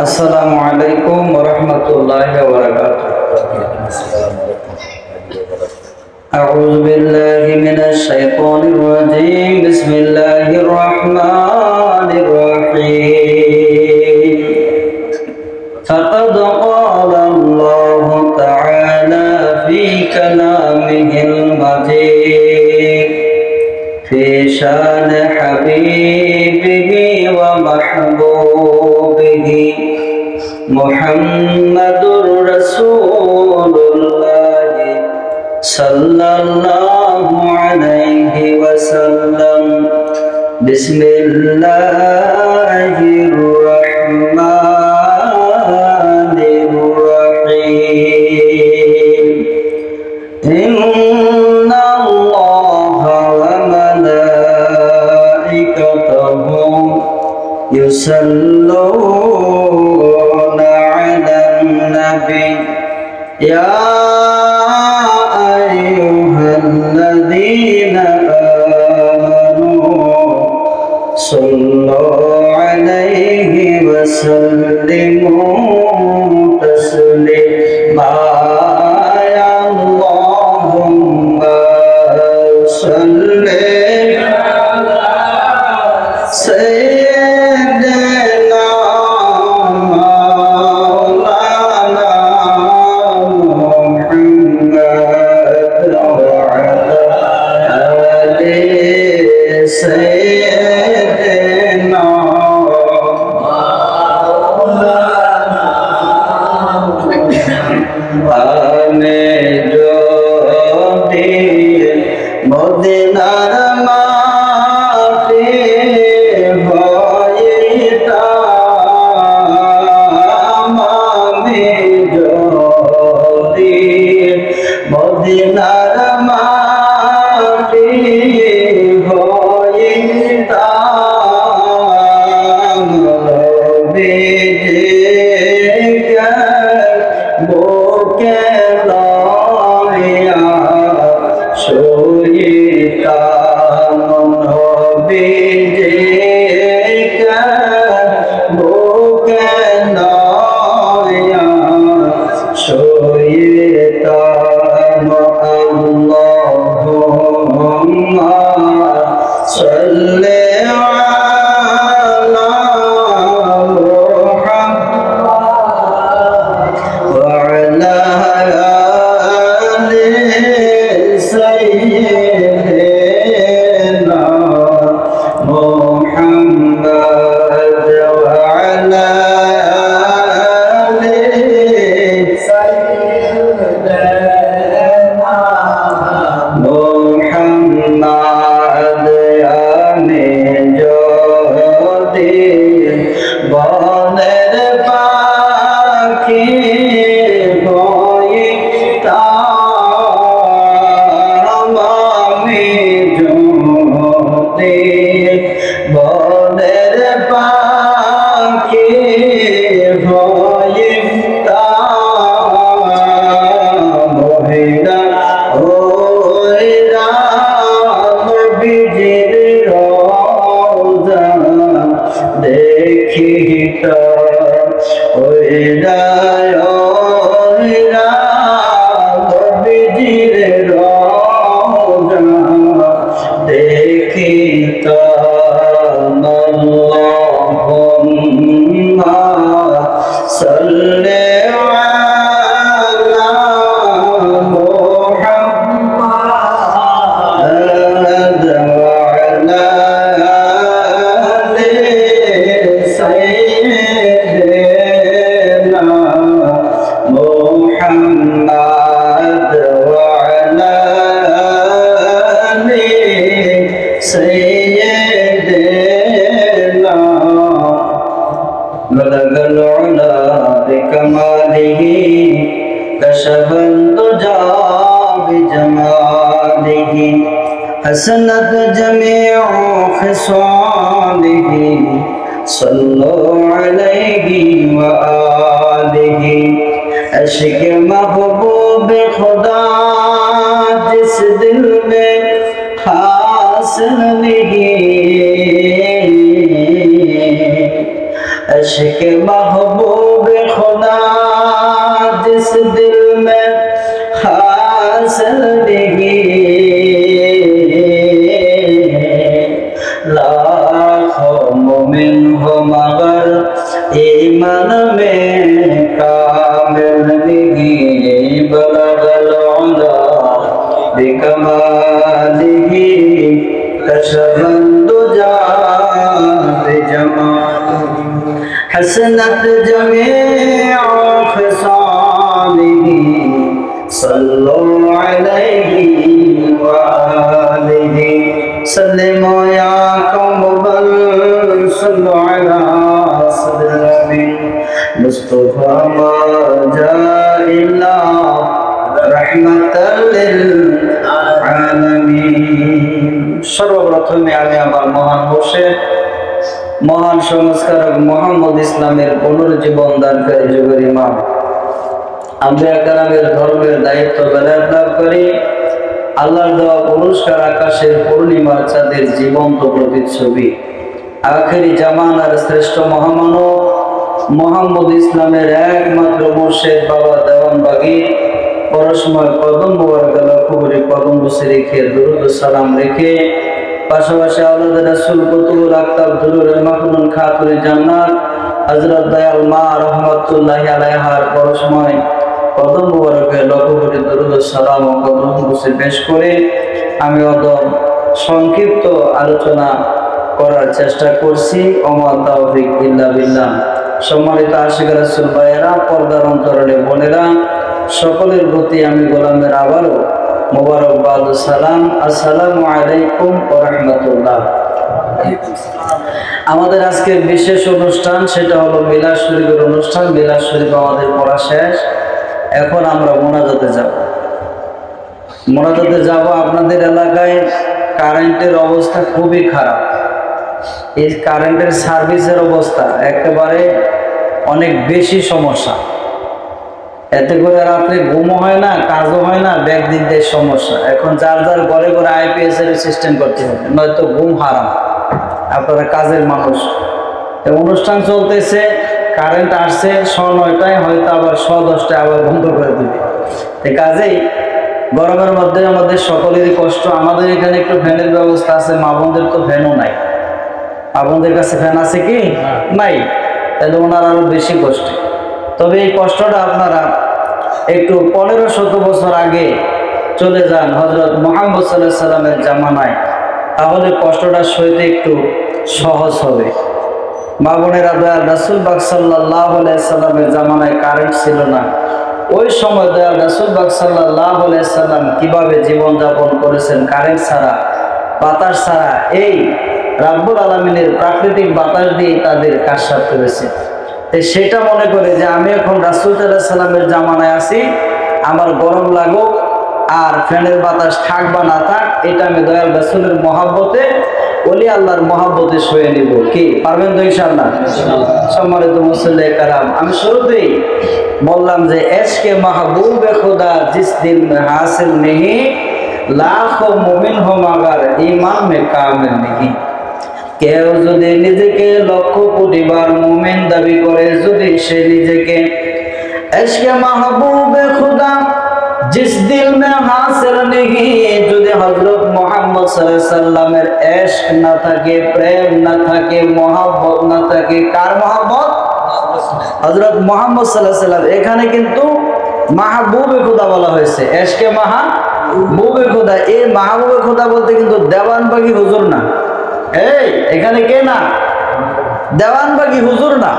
আসসালামু আলাইকুম ওয়া রাহমাতুল্লাহি ওয়া বারাকাতুহু। আউযু বিল্লাহি মিনাশ শাইতানির রাজীম। বিসমিল্লাহির রাহমানির রাহিম। ফাকাদ ক্বালা আল্লাহু তাআলা ফী কালামিহিল মাজিদ ফী শান হাবিবিহি ওয়া মাহবুবিহি মুহাম্মাদুর রাসূলুল্লাহ সাল্লাল্লাহু আলাইহি ওয়াসাল্লাম। বিসমিল্লাহির রাহমানির রাহিম। ইন্নাল্লাহা ওয়া মালাইকাতাহু يصلون على النبي يا أيها الذين آمنوا صلوا عليه وسلموا تسليما اللهم صل মদিনার মাটি হইতাম আমি যদি মদিনার মাটি হইতাম বুকে লইয়া শোইতাম নবীজিকে বুকে লইয়া শোইতাম। আল্লাহুম্মা সাল্লি আলা মুহাম্মাদ ওয়া আলা আলি সাইয়্যিদিনা মুহাম্মাদ ওয়া আলা আলি সাইয়্যিদিনা মুহাম্মাদ। আমি যদি বনের পাখি হইতাম আমি যদি বনের পাখি হইতাম ওইরা ওইরা নবীজির রওজা দেখিতাম ওইরা ওইরা নবীজির রওজা দেখিতাম। আল্লাহুম্মা সাল্লি আলা মুহাম্মাদ ওয়া আলা আলি সাইয়্যিদিনা মুহাম্মাদ ওয়া আলা আলি সাইয়্যিদিনা। বলগল উলা বিকমালিহি কশফল তুজা বিজমালিহি حسنت جميع خصاله صلوا عليه وآله। عشق محبوب खुदा जिस दिल में हासिल नहीं, अश्क महबूब حسنت جميع خصاله صلوا عليه وآله سلموا يا قوم بل صلوا على سيدنا مصطفى ما جاء إلا رحمة للعالمين সর্বপ্রথমে আমি আমার মহান মুর্শিদ মহান সংস্কারক মোহাম্মদ ইসলামের পুনর্জীবন দানকারী যুগের ইমাম আম্বিয়া কেরামের ধর্মের দায়িত্ব বেলায় লাভ করি। আল্লাহর দেওয়া পুরস্কার আকাশের পূর্ণিমার চাঁদের জীবন্ত প্রতিচ্ছবি আখেরি জামানার শ্রেষ্ঠ মহামানব মোহাম্মদ ইসলামের একমাত্র মুর্শিদ বাবা দেওয়ানবাগী পরসময় কদম মোবারক লক্ষ্যকরি কদম বসে রেখে দুরূদ ও সালাম রেখে পাশাপাশি আওলাদ রাসূল কুতুবুল আকতাব দুরুল মাকনুন খাতুনে জান্নাত হযরত দয়াল মা রহমাতুল্লাহি আলাইহার পরসময় কদম মোবারকে লক্ষ্যকরি দুরূদ ও সালাম ও কদম বসে পেশ করে আমি সংক্ষিপ্ত আলোচনা করার চেষ্টা করছি। ওমা তাওফিক ইল্লা বিল্লাহ। সম্মানিত আশিক রাসূল ভাইয়েরা, পর্দার অন্তরালে বোনেরা, সকলের প্রতি আমি গোলামের আবারও মোবারকবাদ ও সালাম। আসসালামু আলাইকুম ওয়া রাহমাতুল্লাহ। আমাদের আজকের বিশেষ অনুষ্ঠান সেটা হলো মিলাদ শরীফের অনুষ্ঠান। মিলাদ শরীফ আমাদের পড়া শেষ, এখন আমরা মোনাজাতে যাব। আপনাদের এলাকায় কারেন্টের অবস্থা খুবই খারাপ। এই কারেন্টের সার্ভিসের অবস্থা একেবারে অনেক বেশি সমস্যা। এতে করে রাত্রে ঘুমও হয় না, কাজও হয় না, ব্যাগ দিক দিয়ে সমস্যা। এখন যার যার ঘরে ঘরে আইপিএস এর সিস্টেম করতে হবে, নয়তো ঘুম হারাম। আপনারা কাজের মানুষ, অনুষ্ঠান চলতেছে, কারেন্ট আসছে 9:30, হয়তো আবার 10:10 আবার বন্ধ করে দিবে। এই কাজেই গরমের মধ্যে আমাদের সকলেরই কষ্ট। আমাদের এখানে একটু ফ্যানের ব্যবস্থা আছে, মা বোনদের তো ফ্যানও নাই। আপনাদের কাছে ফ্যান আছে কি? নাই। তাহলে ওনার আরো বেশি কষ্ট। তবে এই কষ্টটা আপনারা একটু 1500 বছর আগে চলে যান হযরত মুহাম্মদ সাল্লাল্লাহু আলাইহি সাল্লামের জামানায়, তাহলে কষ্টটা সইতে একটু সহজ হবে। মা বোনেরা, দয়াল রাসূল পাক সাল্লাল্লাহু আলাইহি সাল্লামের জামানায় কারেন্ট ছিল না। ওই সময় দয়াল রাসূল পাক সাল্লাল্লাহু আলাইহি সাল্লাম কিভাবে জীবন যাপন করেছেন কারেন্ট ছাড়া, বাতাস ছাড়া, এই রাব্বুল আলামিনের প্রাকৃতিক বাতাস দিয়ে তাদের কাজ সারতে হয়েছে। সেটা মনে করে যে আমি এখন রাসূল সাল্লাল্লাহু আলাইহি সাল্লামের জামানায় আছি, আমার গরম লাগুক আর ফ্যানের বাতাস থাক বা না থাক, এটা আমি দয়াল রাসূলের মহব্বতে, ওলি আল্লাহর মহব্বতে সয়ে নিব। কি পারবেন তো ইনশাআল্লাহ? সম্মানিত মুসল্লি কারাম, আমি শুরুতেই বললাম যে এশকে মাহবুবে খুদা জিস দিল মে হাসিল নেহি লাখো মুমিন হো মাগার ঈমান মে কামিল নেহি। কেউ যদি নিজেকে 1,00,000 কোটি বার মুমিন দাবি করে, যদি সে নিজেকে এশকে মাহবুবে খুদা জিস দিল মে হাসিল নেহি, যদি হযরত মুহাম্মদ সাল্লাল্লাহু আলাইহি সাল্লামের ইশক না থাকে, প্রেম না থাকে, মহব্বত না থাকে, কার মহব্বত? হযরত মুহাম্মদ সাল্লাল্লাহু আলাইহি সাল্লাম। এখানে কিন্তু মাহবুবে খুদা বলা হয়েছে, এশকে মাহবুবে খুদা। এই মাহবুবে খুদা বলতে কিন্তু দেওয়ানবাগী হুজুর না। এই এখানে কে না? দেওয়ানবাগী হুজুর না।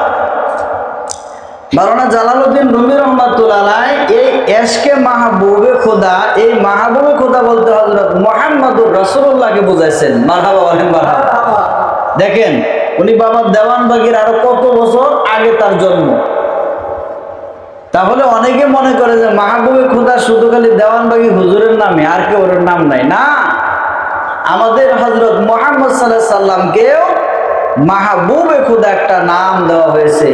মাওলানা জালালউদ্দিন রুমি রাহমাতুল্লাহ আলাইহি এই এশকে মাহবুবে খুদা, এই মাহবুবে খুদা বলতে হযরত মুহাম্মদুর রাসূলুল্লাহকে বুঝাইছেন। মারহাবা বলেন মারহাবা। দেখেন উনি বাবা দেওয়ানবাগীর আরো কত বছর আগে তার জন্ম। তাহলে অনেকে মনে করে যে মাহবুবে খুদা শুধু খালি দেওয়ানবাগী হুজুরের নামে, আর কেউ ওর নাম নাই। না, আমাদের হযরত মুহাম্মদ সাল্লাল্লাহু আলাইহি সাল্লামকেও মাহবুবে খুদা একটা নাম দেওয়া হয়েছে,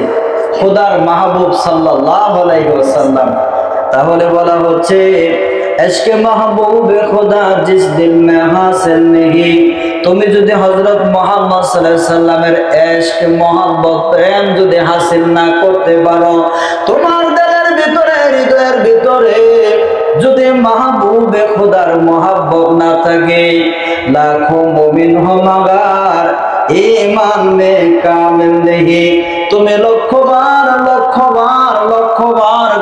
খুদার মাহবুব সাল্লাল্লাহু আলাইহি ওয়াসাল্লাম। তাহলে বলা হচ্ছে এশকে মাহবুবে খুদা জিস দিল মে হাসিল নেহি, তুমি যদি হযরত মুহাম্মদ সাল্লাল্লাহু আলাইহি সাল্লামের ইশক, মহব্বত, প্রেম যদি হাসিল না করতে পারো, তোমার দিলের ভিতরে, হৃদয়ের ভিতরে যদি মাহবুবে খুদার মহব্বত না থাকে, লাখো মুমিন হো মাগার ঈমান মে কামিল নেহি, তুমি লক্ষবার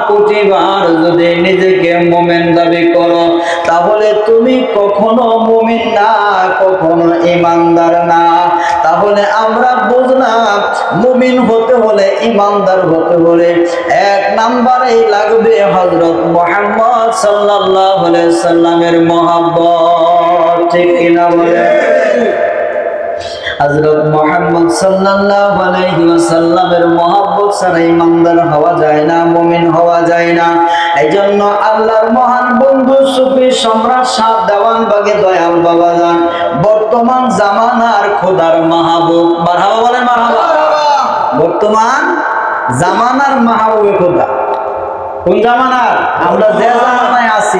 কোটি বার যদি নিজেকে মুমিন দাবি করো, তাহলে তুমি কখনো মুমিন না, কখনো ঈমানদার না। তাহলে আমরা বুঝলাম মুমিন হতে হলে, ইমানদার হতে হলে এক নম্বরেই লাগবে হযরত মুহাম্মদ সাল্লাল্লাহু আলাইহি সাল্লামের মহব্বত। ঠিক কিনা বলেন? হযরত মুহাম্মদ সাল্লাল্লাহু আলাইহি ওয়াসাল্লামের মহব্বত ছাড়া ইমানদার হওয়া যায় না, মুমিন হওয়া যায় না। এইজন্য আল্লাহর মহান বন্ধু সুফি সম্রাট শাহ দেওয়ানবাগী দয়াল বাবা যান বর্তমান জামানার খোদার মাহবুব। মারহাবা বলেন, মারহাবা। বর্তমান জামানার মাহবুবে খোদা। কোন জামানার? আমরা যে জামানায় আছি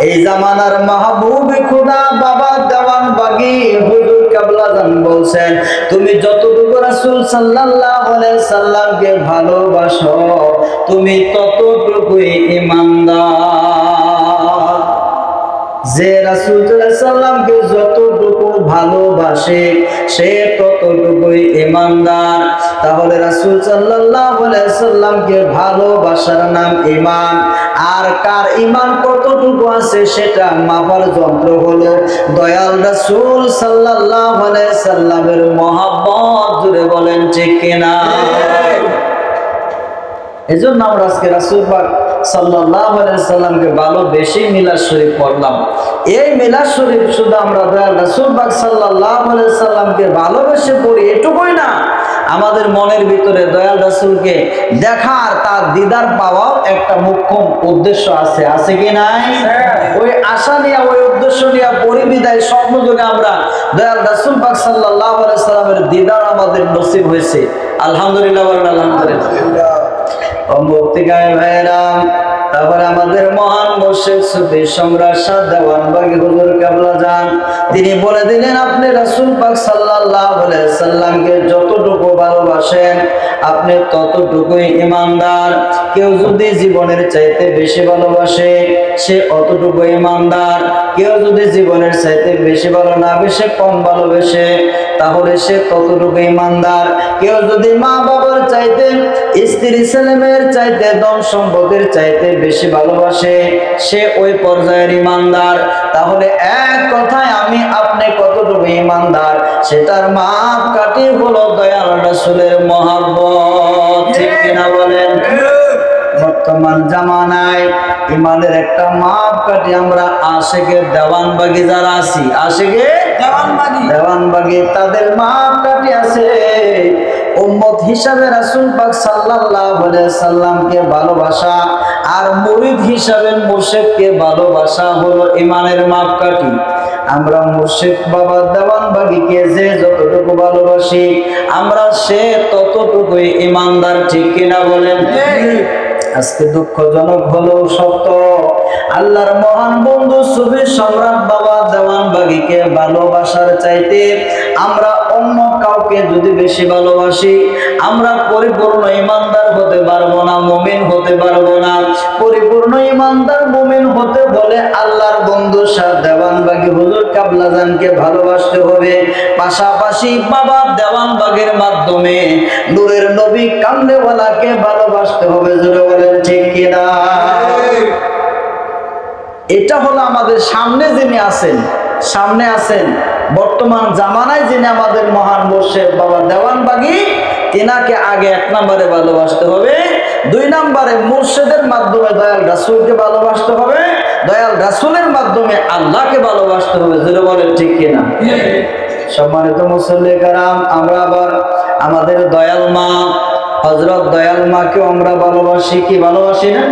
এই জামানার মাহবুবে খোদা বাবা দেওয়ানবাগী হুজুর কেবলা জান বলছেন, তুমি যতটুকু রাসূল সাল্লাল্লাহু আলাইহি সাল্লামকে ভালোবাসো তুমি ততটুকুই ঈমানদার। যে রাসূল সাল্লাল্লাহু আলাইহি সাল্লামকে যতটুকু ভালোবাসে সে ততটুকুই ঈমানদার। তাহলে রাসূল সাল্লাল্লাহু আলাইহি সাল্লামকে ভালোবাসার নাম ঈমান। আর কার ঈমান কতটুকু আছে সেটা মাপার যন্ত্র হলো দয়াল রাসূল সাল্লাল্লাহু আলাইহি সাল্লামের মহব্বত। জুড়ে বলেন ঠিক কিনা? এজন্য আমরা আজকে রাসূল পাক সাল্লাল্লাহু আলাইহি সাল্লামকে ভালোবেসে মিলাদ শরীফ পড়লাম। এই মিলাদ শরীফ শুধু আমরা দয়াল রাসূল পাক সাল্লাল্লাহু আলাইহি সাল্লামকে ভালোবেসে পড়ি এটুকুই না, আমাদের মনের ভিতরে দয়াল রাসূলকে দেখার, তার দিদার পাওয়ার একটা মুখ্য উদ্দেশ্য আছে। আছে কি নাই? ওই আশা নিয়ে, ওই উদ্দেশ্য নিয়ে পরিবিদায় স্বপ্নযোগে আমরা দয়াল রাসূল পাক সাল্লাল্লাহু আলাইহি সাল্লামের দিদার আমাদের নসিব হয়েছে। আলহামদুলিল্লাহ বলেন, আলহামদুলিল্লাহ। তারপরে আমাদের মহান মুর্শিদ সুফি সম্রাট শাহ দেওয়ানবাগী হুজুর কেবলা যান তিনি বলে দিলেন, আপনি রাসূল পাক সাল্লাল্লাহু আলাইহি সাল্লামকে যতটুকু ভালোবাসেন আপনি ততটুকুই ঈমানদার। কেউ যদি জীবনের চাইতে বেশি ভালোবাসে সে অতটুকু ঈমানদার। কেউ যদি জীবনের চাইতে বেশি ভালো না বেশে, কম ভালোবেসে, তাহলে সে ততটুকু ঈমানদার। কেউ যদি মা বাবার চাইতে, স্ত্রী ছেলেমেয়ের চাইতে, ধন সম্পদের চাইতে বেশি ভালোবাসে সে ওই পর্যায়ের ঈমানদার। তাহলে এক কথায় আমি আপনি কতটুকু ঈমানদার সেটার মাপকাঠি হলো দয়াল রাসূলের মহব্বত। ঠিক কিনা বলেন? বর্তমান জামানায় ইমানের একটা মাপকাঠি আমরা আশিকে দেওয়ানবাগী যারা আছি, আশিকে দেওয়ানবাগী তাদের মাপকাঠি আছে। উম্মত হিসাবে রাসূল পাক সাল্লাল্লাহু আলাইহি সাল্লামকে ভালোবাসা আর মুরিদ হিসাবে মুর্শিদকে ভালোবাসা হলো ঈমানের মাপকাঠি। আমরা মুর্শিদ বাবা দেওয়ানবাগীকে যে যতটুকু ভালোবাসি আমরা সে ততটুকুই ঈমানদার। ঠিক কিনা বলেন? আজকে দুঃখজনক হলেও সত্য, আল্লাহর মহান বন্ধু সুফি সম্রাট বাবা দেওয়ানবাগীকে ভালোবাসার চাইতে আমরা অন্য কাউকে যদি বেশি ভালোবাসি আমরা পরিপূর্ণ ঈমানদার হতে পারবো না, মুমিন হতে পারবো না। পরিপূর্ণ ঈমানদার মুমিন হতে বলে আল্লাহর বন্ধু শাহ দেওয়ানবাগী হুজুর কেবলা জানকে ভালোবাসতে হবে। পাশাপাশি বাবা দেওয়ানবাগীর মাধ্যমে নূরের নবী কামলেওয়ালাকে ভালোবাসতে হবে। জোরে বলেন ঠিক কিনা? এটা হলো আমাদের সামনে যিনি আছেন বর্তমান জামানায় যিনি আমাদের মহান মুর্শিদ বাবা দেওয়ানবাগী, তিনাকে আগে এক নম্বরে ভালোবাসতে হবে। দুই নম্বরে মুর্শিদের মাধ্যমে দয়াল রাসূলকে ভালোবাসতে হবে, দয়াল রাসূলের মাধ্যমে আল্লাহকে ভালোবাসতে হবে। যেটা বলেন ঠিক কিনা? সম্মানিত মুসল্লি কারাম, আমরা আবার আমাদের দয়াল মা হযরত দয়াল মাকে আমরা ভালোবাসি কি ভালোবাসি না?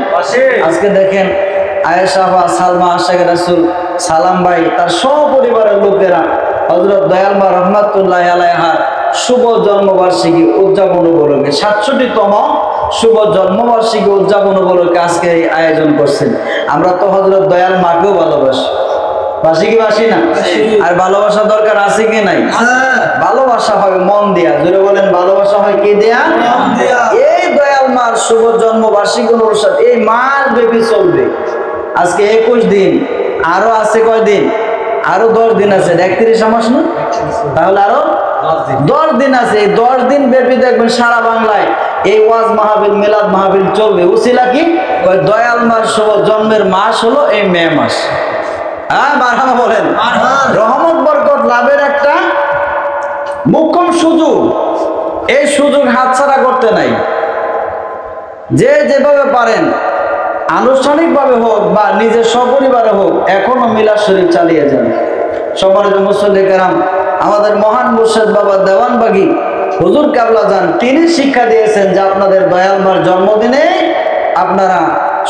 আজকে দেখেন আয়েশা বা সালমা আশিক রাসূল সালাম ভাই তার সপরিবারের লোকেরা হযরত দয়াল মা রাহমাতুল্লাহি আলাইহার শুভ জন্মবার্ষিকী উদযাপন উপলক্ষে ৬৭তম শুভ জন্মবার্ষিকী উদযাপন উপলক্ষে আজকে এই আয়োজন করছেন। আমরা তো হযরত দয়াল মাকেও ভালোবাসি, বাসি কি বাসি না? আর ভালোবাসা দরকার আছে কি নাই? ভালোবাসা হয় মন দিয়া। জোরে বলেন, ভালোবাসা হয় কি দিয়া? এই দয়াল মার শুভ জন্মবার্ষিকী অনুষ্ঠান এই মাস ব্যাপী চলবে। আজকে ২১ দিন, আরো আছে কয়দিন? আরো 10 দিন আছে। 31 মাস না? তাহলে আরো 10 দিন আছে। এই 10 দিন ব্যাপী দেখবেন সারা বাংলায় এই ওয়াজ মাহফিল, মিলাদ মাহফিল চলবে। উসিলা কি? দয়াল মার শুভ জন্মের মাস হলো এই মে মাস। হ্যাঁ, মারহাবা বলেন। রহমত বরকত লাভের একটা এই সুযোগ হাতছাড়া করতে নাই। যে যেভাবে পারেন আনুষ্ঠানিকভাবে হোক বা নিজের সপরিবারে হোক এখনো মিলাদ শরীফ চালিয়ে যান। সম্মানিত মুসল্লি কেরাম, আমাদের মহান মুর্শিদ বাবা দেওয়ানবাগী হুজুর কেবলা যান, তিনি শিক্ষা দিয়েছেন যে আপনাদের দয়াল মার জন্মদিনে আপনারা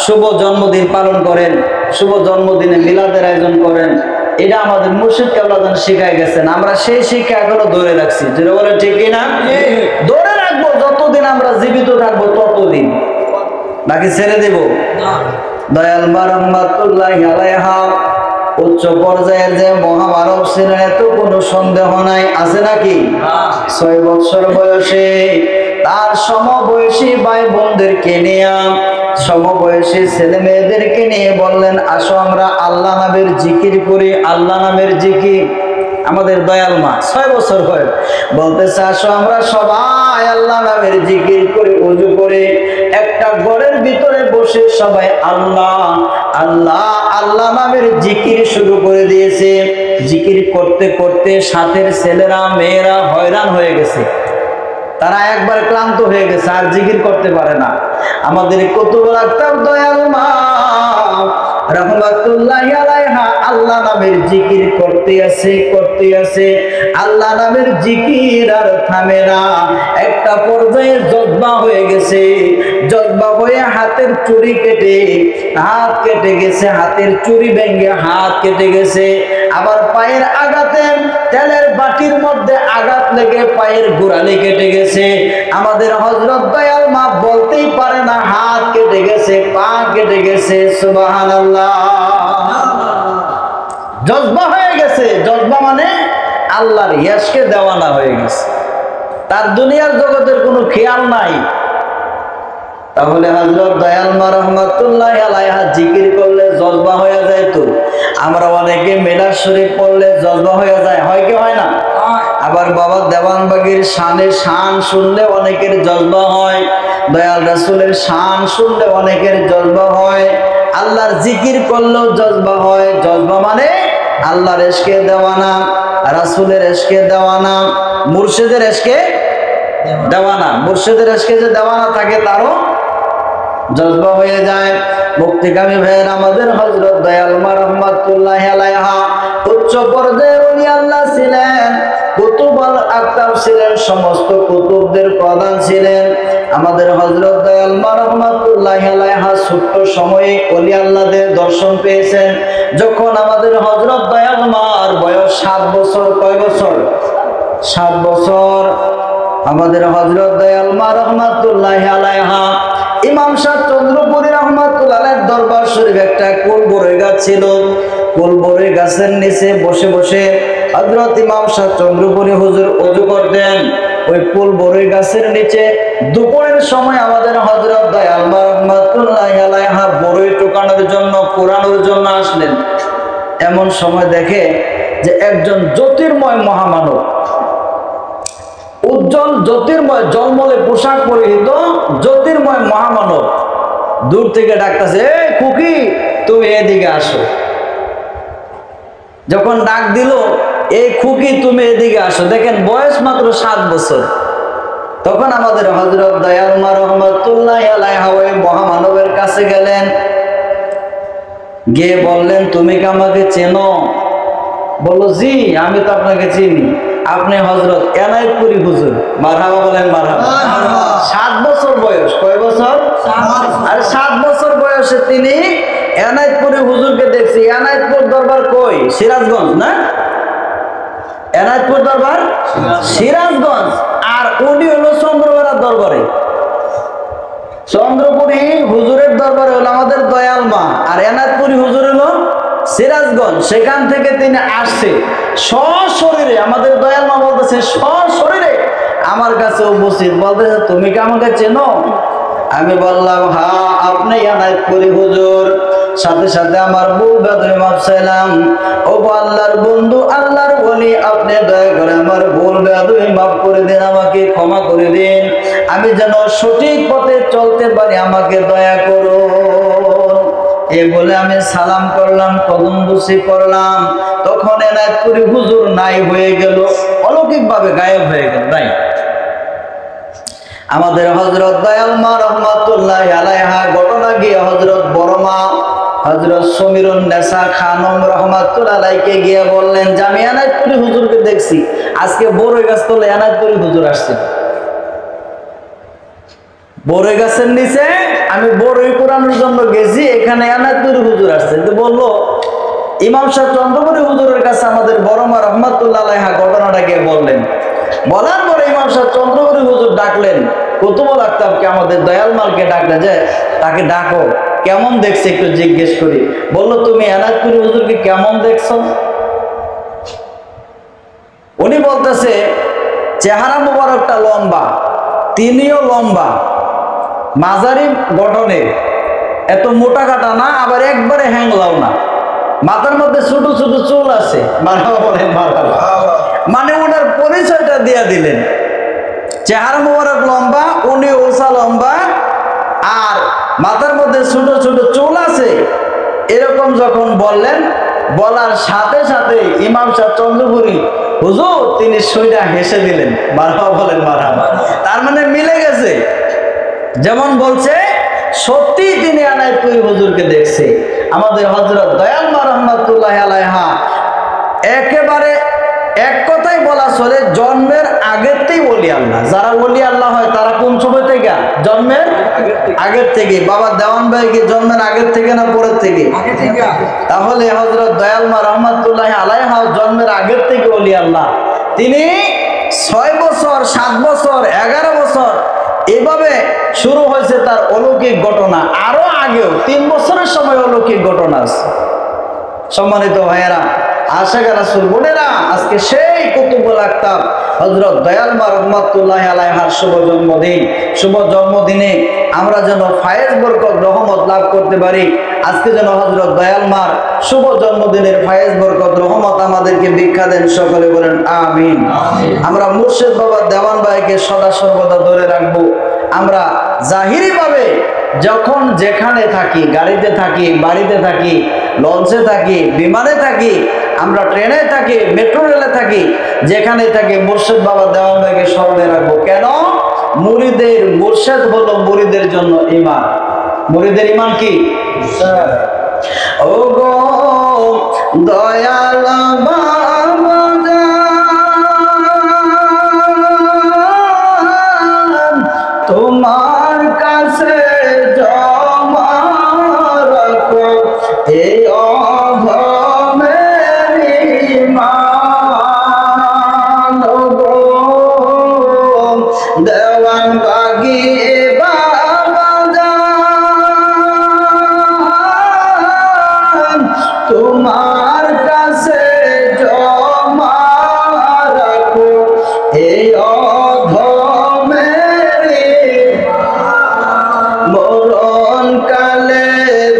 শুভ জন্মদিন পালন করেন, শুভ জন্মদিনে মিলাদের আয়োজন করেন। এটা আমাদের মুর্শিদ কেবলা যান শিখায় গেছেন। আমরা সেই শিক্ষা এখনো ধরে রাখছি। যেটা বলে ঠিক কিনা? ধরে রাখবো, যতদিন আমরা জীবিত থাকবো ততদিন। নাকি ছেড়ে দেব? দয়াল মা রহমাতুল্লাহি আলাইহা উচ্চ পর্যায়ের যে মহামানব ছিলেন এত কোনো সন্দেহ নাই। আছে নাকি? 6 বছর বয়সে তার সমবয়সী ভাই বোনদেরকে নিয়ে, সমবয়সী ছেলে মেয়েদেরকে নিয়ে বললেন, আসো আমরা আল্লাহ নামের জিকির করি। আল্লাহ নামের জিকির। আমাদের দয়াল মা 6 বছর হয় বলতেছে, আসো আমরা সবাই আল্লাহ নামের জিকির করি। ওযু করে একটা ঘরের ভিতরে বসে সবাই আল্লাহ আল্লাহ আল্লাহ নামের জিকির শুরু করে দিয়েছে। জিকির করতে করতে সাথের ছেলেরা মেয়েরা হয়রান হয়ে গেছে। তারা একবার ক্লান্ত হয়ে গেছে, আর জিকির করতে পারে না। আমাদের কুতুবুল আকতাব দয়াল মা রহমাতুল্লাহি আলাইহা আল্লাহ নামের জিকির করতে আছে। আল্লাহ নামের জিকির আর থামে না। একটা পর্যায়ে জজবা হয়ে গেছে। জজবা হয়ে হাতের চুড়ি কেটে হাত কেটে গেছে, হাতের চুড়ি ভেঙে হাত কেটে গেছে। আবার পায়ের আঘাতে তেলের বাটির মধ্যে আঘাত লেগে পায়ের গোড়ালি কেটে গেছে। আমাদের হযরত দয়াল মা বলতেই পারে না হাত কেটে গেছে, পা কেটে গেছে। সুবহানাল্লাহ। জজবা হয়ে গেছে। জজবা মানে আল্লাহর ইয়াশকে দেওয়ানা হয়ে গেছে। তার দুনিয়ার জগতের কোনো খেয়াল নাই। তাহলে হযরত দয়াল মা রহমাতুল্লাহি আলাইহা জিকির করলে জজবা হয়ে যায়। তো আমরা অনেকে মিলাদ শরীফ পড়লে জজবা হয়ে যায়, হয় কি হয় না? আবার বাবা দেওয়ানবাগীর শান শুনলে অনেকের জজবা হয়। দয়াল রাসূলের শান শুনলে অনেকের জজবা হয়। আল্লাহর জিকির করলেও জজবা হয়। জজবা মানে আল্লাহর ইশকে দেওয়ানা, রাসূলের ইশকে দেওয়ানা, মুর্শিদের ইশকে দেওয়ানা। মুর্শিদের ইশকে যে দেওয়ানা থাকে তারও জজবা হয়ে যায়। মুক্তিকামী ভাইয়ের আমাদের হযরত দয়াল মা রহমাতুল্লাহি আলাইহা উচ্চ পর্যায়ের ওলি আল্লাহ ছিলেন, কুতুবুল আকতাব ছিলেন, সমস্ত কুতুবদের প্রধান ছিলেন। আমাদের হযরত দয়াল মা রহমাতুল্লাহি আলাইহা ছোট্ট সময়ে ওলি আল্লাহদের দর্শন পেয়েছেন। যখন আমাদের হযরত দয়াল মার বয়স 7 বছর। কয় বছর? 7 বছর। আমাদের হযরত দয়াল মা রহমাতুল্লাহি আলাইহা ইমাম শাহ চন্দ্রপুরী রহমাতুল্লাহ আলাইহির দরবার শরীফ একটা কুলবরই গাছ ছিল। কুলবরই গাছের নিচে বসে বসে হযরত ইমাম শাহ চন্দ্রপুরী হুজুর ওযু করতেন। ওই কুলবরই গাছের নিচে দুপুরের সময় আমাদের হযরত দয়াল মা রহমাতুল্লাহি আলাইহা বড়ই টুকানোর জন্য, কোরআনের জন্য আসলেন। এমন সময় দেখে যে একজন জ্যোতির্ময় মহামানব, উজ্জ্বল জ্যোতির্ময় জলমলে পোশাক পরিহিত জ্যোতির্ময় মহামানব দূর থেকে ডাকতেছে, এই খুকি তুমি এদিকে আসো। যখন ডাক দিল, এই খুকি তুমি এদিকে আসো, দেখেন বয়স মাত্র 7 বছর। তখন আমাদের হযরত দয়াল মা রহমাতুল্লাহি আলাইহা ওই মহামানবের কাছে গেলেন, গিয়ে বললেন, তুমি কি আমাকে চেনো? বললো, জি আমি তো আপনাকে চিনি, আপনি হযরত এনায়েতপুরী হুজুর। মারহাবা বলেন, মারহাবা। 7 বছর বয়স। কয় বছর? আর 7 বছর বয়সে তিনি এনায়েতপুরী হুজুরকে দেখছি। এনায়েতপুর দরবার কই? সিরাজগঞ্জ না? এনায়েতপুর দরবার সিরাজগঞ্জ। আর উনি হলো চন্দ্রপাড়ার দরবারে। চন্দ্রপুরী হুজুরের দরবারে হলো আমাদের দয়াল মা, আর এনায়েতপুরী হুজুর হলো সিরাজগঞ্জ। সেখান থেকে তিনি আসছে সশরীরে। আমাদের দয়াল মা বলতেছে সশরীরে আমার কাছে উপস্থিত, বলতেছে, তুমি কি আমাকে চেনো? আমি বললাম, হ্যাঁ আপনি এনায়েতপুরী হুজুর। সাথে সাথে আমার ভুল বেদবি মাফ চাইলাম। ও আল্লাহর বন্ধু, আল্লাহর ওলি, আপনি দয়া করে আমার ভুল বেদবি মাফ করে দিন, আমাকে ক্ষমা করে দিন, আমি যেন সঠিক পথে চলতে পারি, আমাকে দয়া করুন। এই বলে আমি সালাম করলাম, কদম বুসি করলাম। তখন এনায়েতপুরী হুজুর নাই হয়ে গেল, অলৌকিক ভাবে গায়েব হয়ে গেল। নাই আমাদের হযরত দয়াল মা রহমাতুল্লাহি আলাইহা ঘটনা গিয়ে হযরত বড় মা হযরত সমীরুন নেসা খানম রহমাতুল্লাহি আলাইকে গিয়ে বললেন, আমি এনায়েতপুরি হুজুরকে দেখছি, আজকে বড়ই গাছ তলে এনায়েতপুরি হুজুর আসছে। বড়ই গাছের নিচে আমি বড়ই কোরআনের জন্য গেছি, এখানে এনায়েতপুরি হুজুর আসছে। তো বললো ইমাম সাহেব চন্দ্রপুরি হুজুরের কাছে আমাদের বড় মা রহমাতুল্লাহি আলাইহা ঘটনাটা গিয়ে বললেন। বলার পরে ইমাম সাহেব চন্দ্রপুরি হুজুর ডাকলেন কুতুবুল আকতাবকে, আমাদের দয়াল মালকে ডাকলেন যে তাকে ডাকো, কেমন দেখছে একটু জিজ্ঞেস করি। বললো তুমি এনায়েতপুরি হুজুরকে কেমন দেখছো? উনি বলতেছে চেহারা মুবারকটা লম্বা, তিনিও লম্বা, মাঝারি গঠনের, এত মোটা কাটা না, আবার একবারে হ্যাংলাও না, মাথার মধ্যে ছোট ছোট চুল আছে। মানে ওনার পরিচয়টা দিয়ে দিলেন, চেহারা মুবারক লম্বা, উনি ওসা লম্বা, আর মাথার মধ্যে ছোট ছোট চুল আছে। এরকম যখন বললেন, বলার সাথে সাথে ইমাম সাহেব চন্দ্রপুরি হুজুর তিনি শুইনা হেসে দিলেন। মারহাবা বলেন মারহাবা। তার মানে মিলে গেছে, যেমন বলছে সত্যি তিনি এনায়েতপুরি হুজুরকে দেখছে। আমাদের হযরত দয়াল মা রহমাতুল্লাহি আলাইহা একেবারে এক কথাই বলা চলে জন্মের আগের থেকেই ওলি আল্লাহ। যারা ওলি আল্লাহ হয় তারা কোন সময় থেকে? জন্মের আগের থেকে। বাবা দেওয়ান ভাই কি জন্মের আগের থেকে না পরের থেকে? তাহলে হযরত দয়াল মা রহমাতুল্লাহি আলাইহা জন্মের আগের থেকে ওলি আল্লাহ। তিনি 6 বছর 7 বছর 11 বছর এভাবে শুরু হয়েছে তার অলৌকিক ঘটনা। আরো আগেও 3 বছরের সময় অলৌকিক ঘটনা আছে। সম্মানিত ভাইয়েরা, আশিক রাসূল বোনেরা, আজকে সেই কুতুবুল আকতাব হযরত দয়াল মা রহমাতুল্লাহি আলাইহার শুভ জন্মদিন। শুভ জন্মদিনে আমরা যেন ফায়েজ বরকত রহমত লাভ করতে পারি। আজকে যেন হযরত দয়াল মার শুভ জন্মদিনের ফায়েজ বরকত রহমত আমাদেরকে ভিক্ষা দেন। সকলে বলেন আমিন। আমরা মুর্শিদ বাবা দেওয়ান ভাইকে সদা সর্বদা ধরে রাখবো। আমরা জাহিরি ভাবে যখন যেখানে থাকি, গাড়িতে থাকি, বাড়িতে থাকি, লঞ্চে থাকি, বিমানে থাকি, আমরা ট্রেনে থাকি, মেট্রো রেলে থাকি, যেখানে থাকি মুর্শিদ বাবা দেওয়ান ভাইকে স্মরণে রাখবো। কেন? মুরিদের মুর্শিদ হলো মুরিদের জন্য ঈমান। মুরিদের ঈমান কি? ও গো দয়াল বাবা তোমার কাছে জমা রাখো এই অধমের ঈমান। গো দেওয়ান বাগি বাবা জান তোমার কাছে জমা রাখো এই মরণ কালে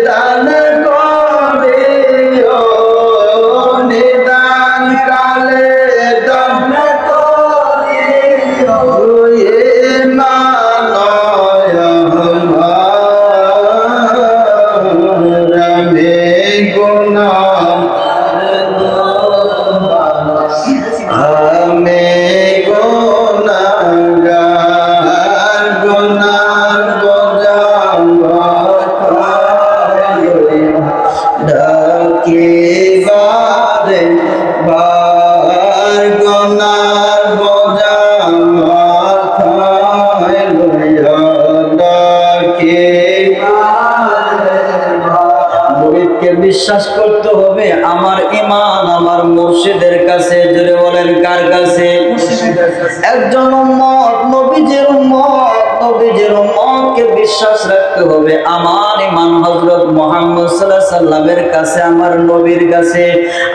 দান করিও, নিদান কালে দান করিও, বিশ্বাস করতে হবে আমার ঈমান আমার মুর্শিদের কাছে। জোরে বলেন কার কাছে? একজন উম্মত, নবীজির উম্মত, নবীজির উম্মতকে বিশ্বাস রাখতে হবে আমার ঈমান হযরত মুহাম্মদ সাল্লাল্লাহু আলাইহি সাল্লামের কাছে, আমার নবীর কাছে।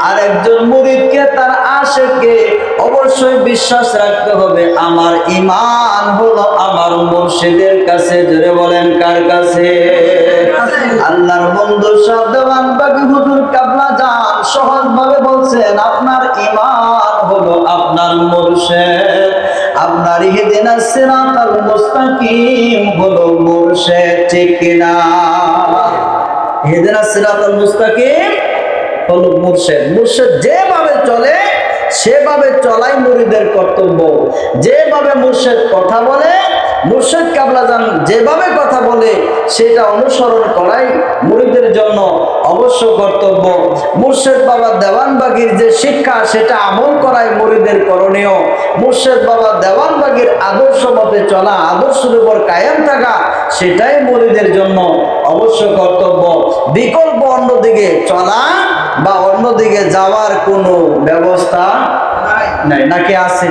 আর একজন মুরিদকে তার আশিককে অবশ্যই বিশ্বাস রাখতে হবে আমার ঈমান হলো আমার মুর্শিদের কাছে। জোরে বলেন কার কাছে? আল্লাহর বন্ধু শাহ দেওয়ান বাগি হুজুর কাবলা জান সহজ ভাবে বলছেন আপনার ঈমান হলো আপনার মুর্শিদ, আপনার ইহদিনাস সিরাতাল মুস্তাকিম হলো মুর্শিদ। ঠিক কিনা? ইহদিনাস সিরাতাল মুস্তাকিম হলো মুর্শিদ। মুর্শিদ যেভাবে চলে সেভাবে চলাই মুরিদের কর্তব্য। যেভাবে মুর্শিদ কথা বলে, মুর্শিদ কাবলাজান যেভাবে কথা বলে সেটা অনুসরণ করাই মুরিদের জন্য অবশ্য কর্তব্য। মুর্শিদ বাবা দেওয়ানবাগীর যে শিক্ষা সেটা আমল করাই মুরিদের করণীয়। মুর্শিদ বাবা দেওয়ানবাগীর আদর্শ মতে চলা, আদর্শের উপর কায়েম থাকা সেটাই মুরিদের জন্য অবশ্য কর্তব্য। বিকল্প অন্যদিকে চলা বা অন্যদিকে যাওয়ার কোনো ব্যবস্থা নাই, নাকি আছে?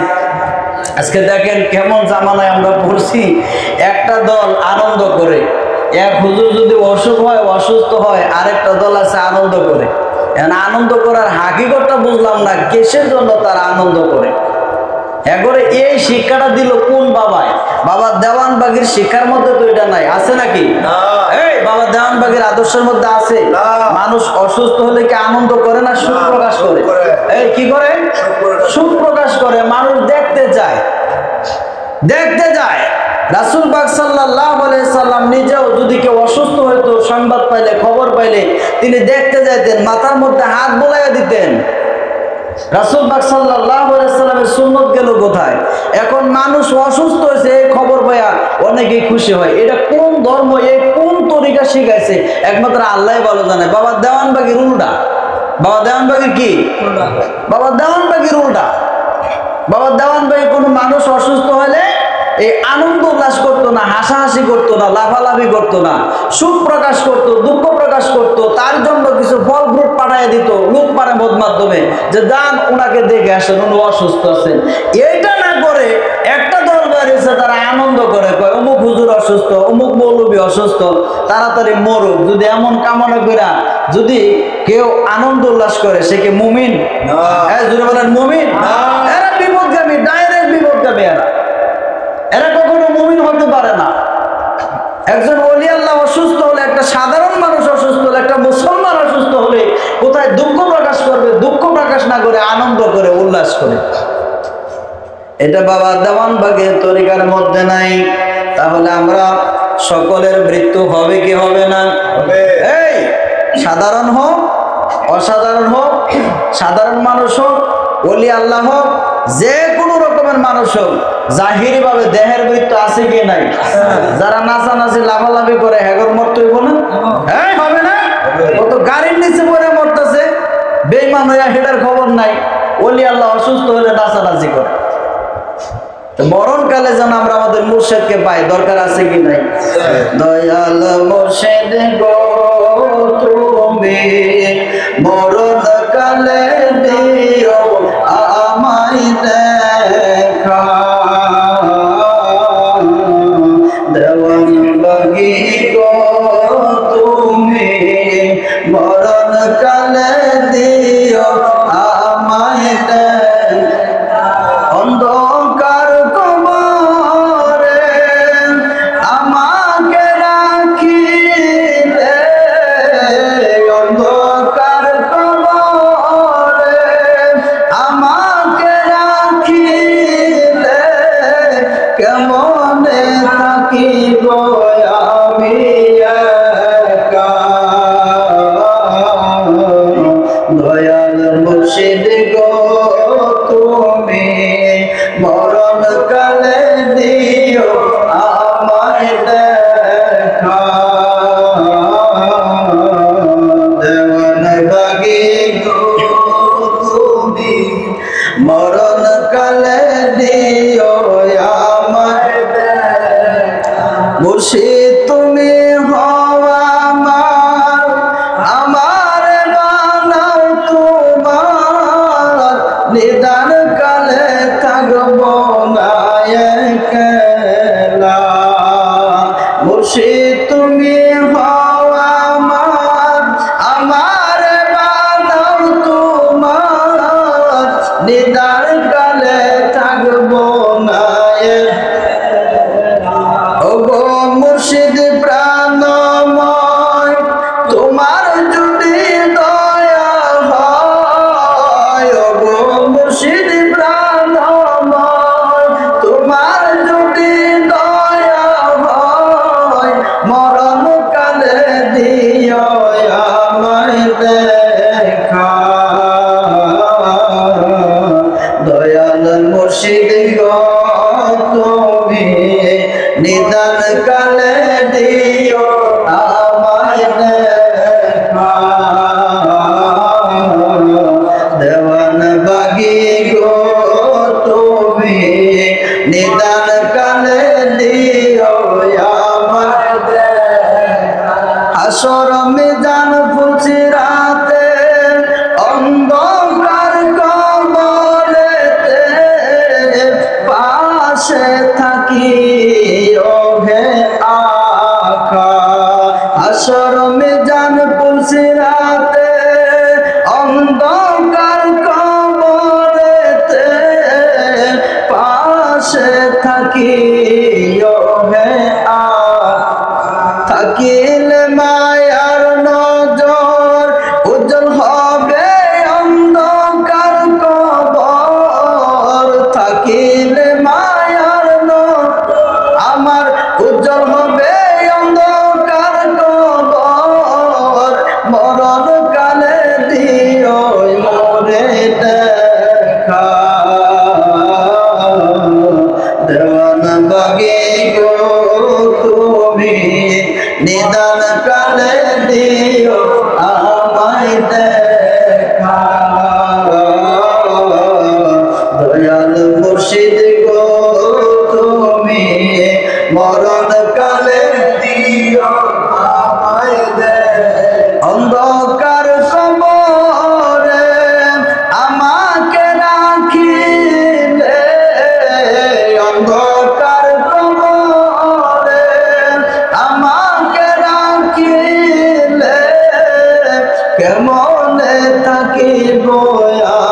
আজকে দেখেন কেমন জামানায় আমরা পড়ছি। একটা দল আনন্দ করে, এক হুজুর যদি অসুখ হয়, অসুস্থ হয়, আরেকটা দল আছে আনন্দ করে। আনন্দ করার হাকিকতটা বুঝলাম না, কিসের জন্য তারা আনন্দ করে। এরপরে এই শিক্ষাটা দিল কোন বাবায়? বাবা দেওয়ানবাগীর শিক্ষার মধ্যে তো এটা নাই, আছে নাকি? এই বাবা দেওয়ানবাগীর আদর্শের মধ্যে আছে? মানুষ অসুস্থ হলে কি আনন্দ করে না সুখ প্রকাশ করে? এই কি করে? সুখ প্রকাশ করে। মানুষ দেখতে যায়, দেখতে যায়। রাসূল পাক সাল্লাল্লাহু আলাইহি সাল্লাম নিজেও যদি কেউ অসুস্থ হইতো, সংবাদ পাইলে, খবর পাইলে তিনি দেখতে যাইতেন, মাথার মধ্যে হাত বুলাইয়া দিতেন। রাসূল পাক সাল্লাল্লাহু আলাইহি সাল্লামের সুন্নত গেল কোথায়? এখন মানুষ অসুস্থ হয়েছে এই খবর পাইয়া অনেকেই খুশি হয়। এটা কোন ধর্ম, এই কোন তরিকা শিখাইছে? একমাত্র আল্লাহই ভালো জানে। বাবা দেওয়ানবাগীর উল্টা। বাবা দেওয়ানবাগীর কি? বাবা দেওয়ানবাগীর উল্টা। বাবা দেওয়ানবাগী কোনো মানুষ অসুস্থ হলে এই আনন্দ উল্লাস করতো না, হাসাহাসি করতো না, লাফালাফি করতো না, সুখ প্রকাশ করতো, দুঃখ প্রকাশ করতো। তার জন্য কিছু ফল ফ্রুট পাঠিয়ে দিত লোক মারফত মাধ্যমে, যে যান ওনাকে দেখে আসেন, উনি অসুস্থ আছেন। এইটা না করে একটা দল বেরিয়েছে, তারা আনন্দ করে, কয় অমুক হুজুর অসুস্থ, অমুক মৌলবী অসুস্থ, তাড়াতাড়ি মরুক। যদি এমন কামনা কইরা যদি কেউ আনন্দ উল্লাস করে, সে কি মুমিন? হ্যাঁ, জুড়ে বলেন মুমিন। এরা বিপদগামী, ডাইরেক্ট বিপদগামী। এরা কখনো মুমিন হতে পারে না। একজন ওলি আল্লাহ অসুস্থ হলে, একটা সাধারণ মানুষ অসুস্থ হলে, একটা মুসলমান অসুস্থ হলে কোথায় দুঃখ প্রকাশ করবে? দুঃখ প্রকাশ না করে আনন্দ করে, উল্লাস করে। এটা বাবা দেওয়ানবাগীর তরিকার মধ্যে নাই। তাহলে আমরা সকলের মৃত্যু হবে কি হবে না? এই সাধারণ হোক, অসাধারণ হোক, সাধারণ মানুষ হোক, ওলি আল্লাহ হোক, যে কোনো রকমের মানুষ হোক, জাহিরি ভাবে দেহের মৃত্যু আছে কি নাই? যারা নাচানাচি লাফালাফি করে হেগর মরতে হইব না? হ্যাঁ, হবে না? কত গাড়ির নিচে পড়ে মরতেছে, বেঈমান হইয়া, হেটার খবর নাই। ওলি আল্লাহ অসুস্থ হলে নাচানাচি করে। মরণকালে যেন আমরা আমাদের মুর্শিদকে পাই, দরকার আছে কি নাই? দয়াল মুর্শিদ গো তুমি মরণকালে দিও আমায় দেখা, দেওয়ানবাগী গো তুমি মরণকালে দিও আমায় দেখা। অন্ধকার কবরে আমাকে রাখিলে, অন্ধকার কবরে আমাকে রাখিলে, কেমনে থাকিব আমি একা। দয়াল মুর্শিদ গো তুমি মরণকালে দিও আমায় দেখা, দেওয়ানবাগী গো তুমি মরণকালে দিও আমায় দেখা। মুর্শিদ তুমি হওয়া আমার বানাও তোমার, নিদান কালে থাকব না একলা। মুর্শিদ তুমি হওয়া আমার বানাও তোমার, নিদান কালে থাকব না একলা। ওগো মুর্শিদ প্রাণময়, তোমার যদি দয়া হয়, ওগো মুর্শিদ প্রাণময়, তোমার যদি দয়া হয়, মরণকালে দিও আমায় দেখা। গো তুমি নিদান কালে দিও আমায় দেখা। হাসর মিজান ফুলসিরাতে অন্ধকার কবরেতে পাশে থাকি ওহে আকা। হাসর মিজান ফুলসিরাতে অন্ধকার কবরেতে পাশে থাকি ওহে থাকিলে মায়ার নজর উজ্জ্বল হবে অন্ধকার কবর। থাকিলে মায়ার নজর আমার উজ্জ্বল হবে অন্ধকার কবর। মরণ কালে দিও মোরে দেখা। দেওয়ান বাগে গো তুমি নিদান কালে দিও আমায় দেখা। দয়াল মুর্শিদ গো তুমি মরণ কালে দিও আমায় দেখা। অন্ধকার কবরে আমাকে রাখিলে অন্ধকার কবরে আমাকে রাখিলে কেমনে থাকিব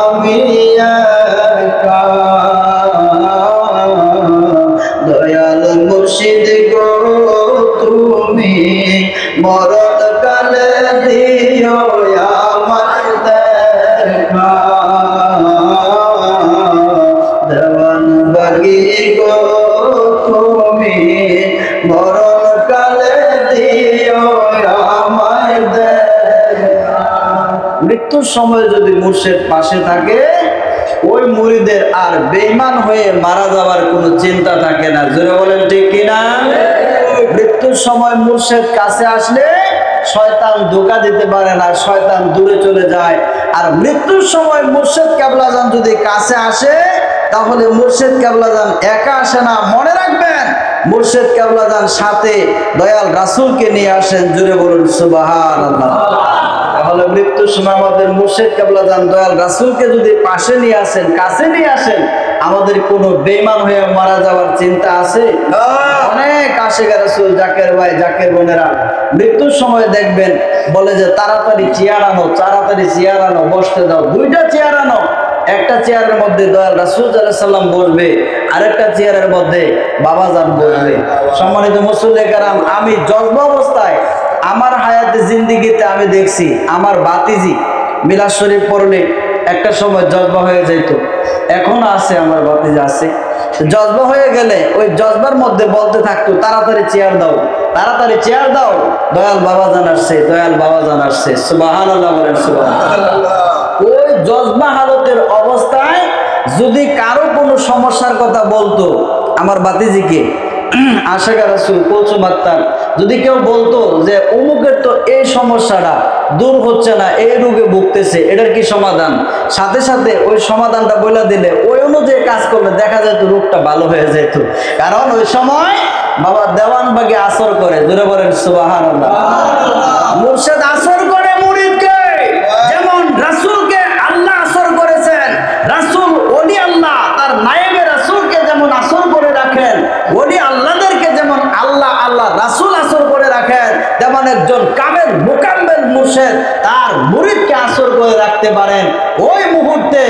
আমি একা। দয়াল মুর্শিদ গো তুমি মরণ কালে দিও আমায় দেখা। দেওয়ান বাগি গো তুমি মরণ কালে দিও আমায় দেখা। মৃত্যুর সময় যদি মুর্শিদ পাশে থাকে ওই মুরিদের আর বেঈমান হয়ে মারা যাওয়ার কোনো চিন্তা থাকে না। জোরে বলেন ঠিক কিনা? মৃত্যুর সময় মুর্শিদ কাছে আসলে শয়তান ধোঁকা দিতে পারে না, শয়তান দূরে চলে যায়। আর মৃত্যুর সময় মুর্শিদ কেবলাজান যদি কাছে আসে তাহলে মুর্শিদ কেবলাজান একা আসে না, মনে রাখবেন মুর্শিদ কেবলাজান সাথে দয়াল রাসূলকে নিয়ে আসেন। জোরে বলুন সুবহানাল্লাহ। তাহলে মৃত্যুর সময় আমাদের মুর্শিদ কেবলাজান দয়াল রাসূলকে যদি পাশে নিয়ে আসেন, কাছে নিয়ে আসেন, আমাদের কোনো বেঈমান হয়ে মারা যাওয়ার চিন্তা আছে? অনেক আশিক রাসূল জাকের ভাই জাকের বোনেরা মৃত্যুর সময় দেখবেন বলে যে তাড়াতাড়ি চেয়ার আনো, তাড়াতাড়ি চেয়ার আনো, বসতে দাও। দুইটা চেয়ার আনো, একটা চেয়ারের মধ্যে দয়াল রাসূল সাল্লাল্লাহু আলাইহি সাল্লাম বসবে, আরেকটা চেয়ারের মধ্যে বাবাজান বসবে। সম্মানিত মুসল্লি কেরাম, আমি জজবা অবস্থায় আমার হায়াতে জিন্দিগিতে আমি দেখছি আমার বাতিজি মিলাদ শরীফ পড়লে একটা সময় জজবা হয়ে যেত, এখনো আছে আমার বাতিজি আছে। জজবা হয়ে গেলে ওই জজবার মধ্যে বলতে থাকতো তাড়াতাড়ি চেয়ার দাও, তাড়াতাড়ি চেয়ার দাও, দয়াল বাবাজান আসছে, দয়াল বাবাজান আসছে। সুবহানাল্লাহ বলেন সুবহানাল্লাহ। ওই জজবা হালতের অবস্থায় যদি কারো কোনো সমস্যার কথা বলতো আমার বাতিজিকে আশিক রাসূল কুলসুম আক্তার, যদি কেউ বলতো যে অমুকের তো এই সমস্যাটা দূর হচ্ছে না, এই রোগে ভুগতেছে, এটার কি সমাধান, সাথে সাথে ওই সমাধানটা বলে দিলে ওই অনুযায়ী কাজ করলে দেখা যেত রোগটা ভালো হয়ে যেত। কারণ ওই সময় বাবা দেওয়ানবাগে আসর করে। জোরে বলেন সুবহানাল্লাহ। মুর্শিদ আসর করে মুরিদকে, যেমন রাসূলকে আল্লাহ আসর করেছেন। রাসূল ওলি আল্লাহ তার নায়েবে রাসূলকে যেমন আসর করে রাখেন, ওলি আল্লাহদেরকে যেমন আল্লাহ আল্লাহ রাসূল আসর করে রাখেন, তেমন একজন কামেল মুকাম্মেল মুর্শিদ তার মুরিদকে আসর করে রাখতে পারেন। ওই মুহূর্তে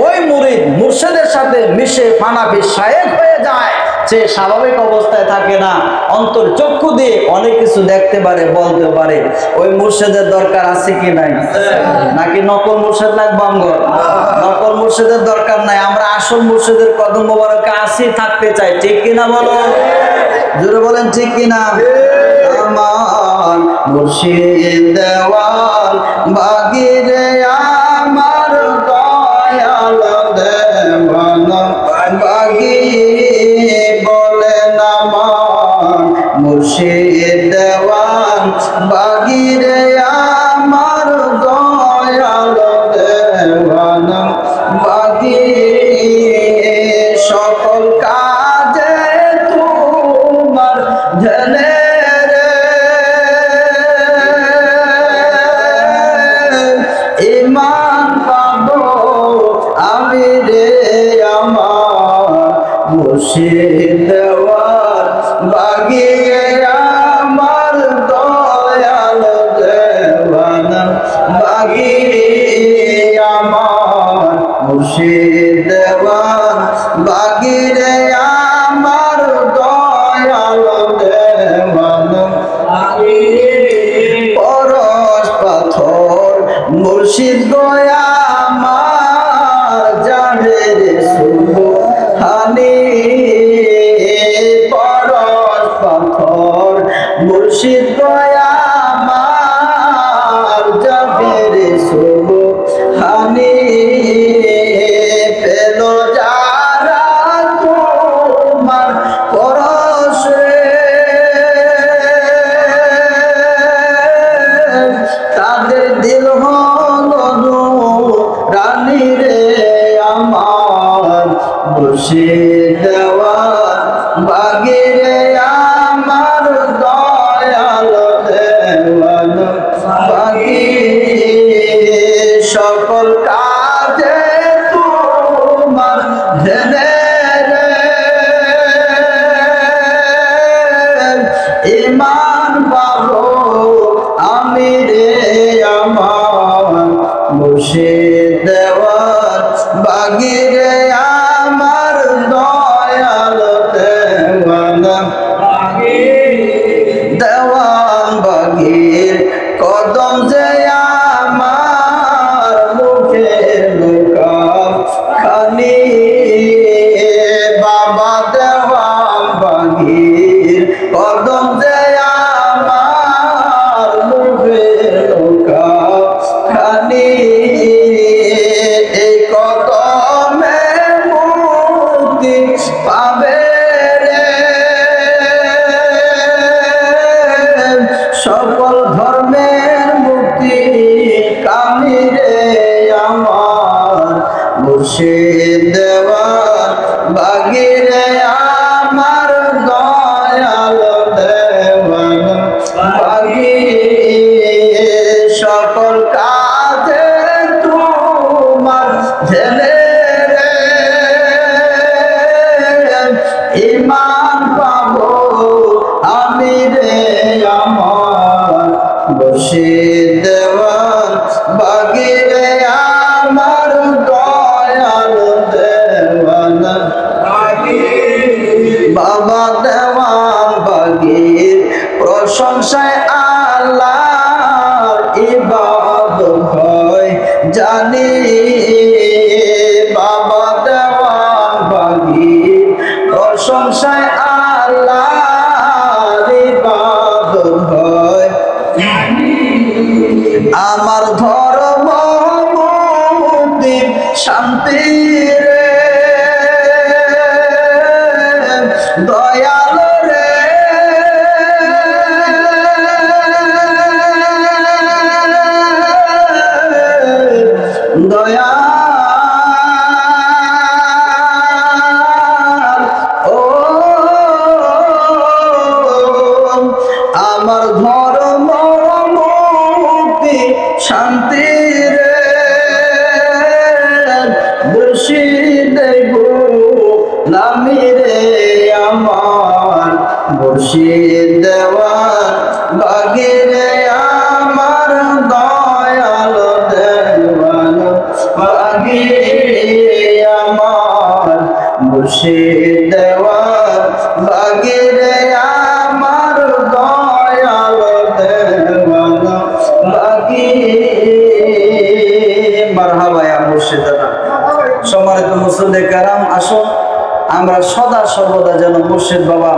ওই মুরিদ মুর্শিদের সাথে মিশে ফানাফি শায়েখ হয়ে যায়। সে স্বাভাবিক অবস্থায় থাকে না, অন্তর চক্ষু দিয়ে অনেক কিছু দেখতে পারে, বলতে পারে। ওই মুর্শিদের দরকার আছে কি নাই? নাকি নকল মুর্শিদ লাগবে? আমগর নকল মুর্শিদের দরকার নাই, আমরা আসল মুর্শিদের কদম মোবারকে আসি থাকতে চাই। ঠিক কিনা বলো? জোরে বলেন ঠিক কিনা? আমার মুর্শিদ দেওয়াল বাগিরে আমার দয়াল দেওয়ান বাগি বলেন আমার মুর্শিদ দেওয়ান বাগিরে আমার দয়াল দেওয়ান বাগি মুর্শিদ দেওয়ান বাগিয়ে আমার দয়াল দেওয়ানা বাগিয়ে আমার মুর্শিদ দেওয়ান বাগিয়ে আমার দয়াল দেওয়ানা বাগিয়ে পরশ পাথর মুর্শিদ গয়া আমার জানে রে সুবহানি পরশ পাথর মুর্শিদ গয়া আমার জানে রে সুবহানি পেল যারা তোমার পরশ তাদের দিল হলো রানী রে আমার মুর্শিদ দেওয়ান বাগিরে আমার দয়াল দেওয়ান বাগি সকল কাজে তোমার ধেনে রে ইমান পাবো আমি রে আমার মুর্শিদ দেওয়ান বাগিরে আমার দয়াল দেওয়ান দেওয়ান বাগির কদম যে আমার মুখে লুকাও খানি বাবা দেওয়ান বাগির কদম যে আমার মুখে লুকাও খানি এই কদমে মুক্তি পাবে রে সকল ধর্মের মুক্তি কামি রে আমার মুর্শিদ দেওয়ান বাগিরে আমার দয়াল দেওয়ান বাগি সকল কাজে তোমার ধেলে রে ইমান পাবো আমি রে আমার মুর্শিদ দেওয়ান বাগিরে আমার দয়াল দেওয়ান বাবা দেওয়ান বাগির প্রশংসায় আল্লাহর ইবাদত হয় জানি বাবা দেওয়ান বাগির প্রশংসায় আল্লাহর ইবাদত হয় আমার ধর্ম মুক্তি শান্তি রে দয়াল রে দয়াল ও আমার ধর্ম মুক্তি শান্তি রে মুর্শিদ গোলামি রে আমার মুর্শিদ দেওয়ান বাগিরে আমার দয়াল দেওয়ান বাগিরে আমার মুর্শিদ দেওয়ান বাগিরে আমার দয়াল দেওয়ান বাগি মারহাবা ইয়া মুর্শিদ দাদা। সম্মানিত মুসল্লি কেরাম, আসুন আমরা সদা সর্বদা যেন মুর্শিদ বাবা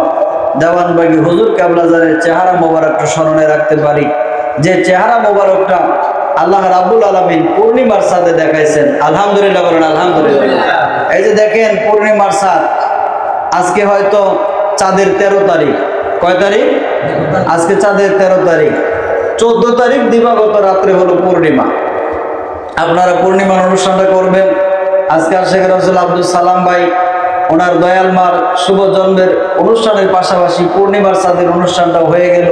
দেওয়ানবাগী হুজুর কেবলাজারের চেহারা মোবারকটা স্মরণে রাখতে পারি, যে চেহারা মোবারকটা আল্লাহ রাব্বুল আলামিন পূর্ণিমার সাথে দেখাইছেন। আলহামদুলিল্লাহ বলেন আলহামদুলিল্লাহ। এই যে দেখেন পূর্ণিমার সাথ, আজকে হয়তো চাঁদের 13 তারিখ। কয় তারিখ? আজকে চাঁদের 13 তারিখ। 14 তারিখ দিবাগত রাত্রে হলো পূর্ণিমা। আপনারা পূর্ণিমার অনুষ্ঠানটা করবেন। আজকে শেখ রাসূল আব্দুল সালাম ভাই ওনার দয়াল মার শুভ জন্মের অনুষ্ঠানের পাশাপাশি পূর্ণিমার চাঁদের অনুষ্ঠানটা হয়ে গেল।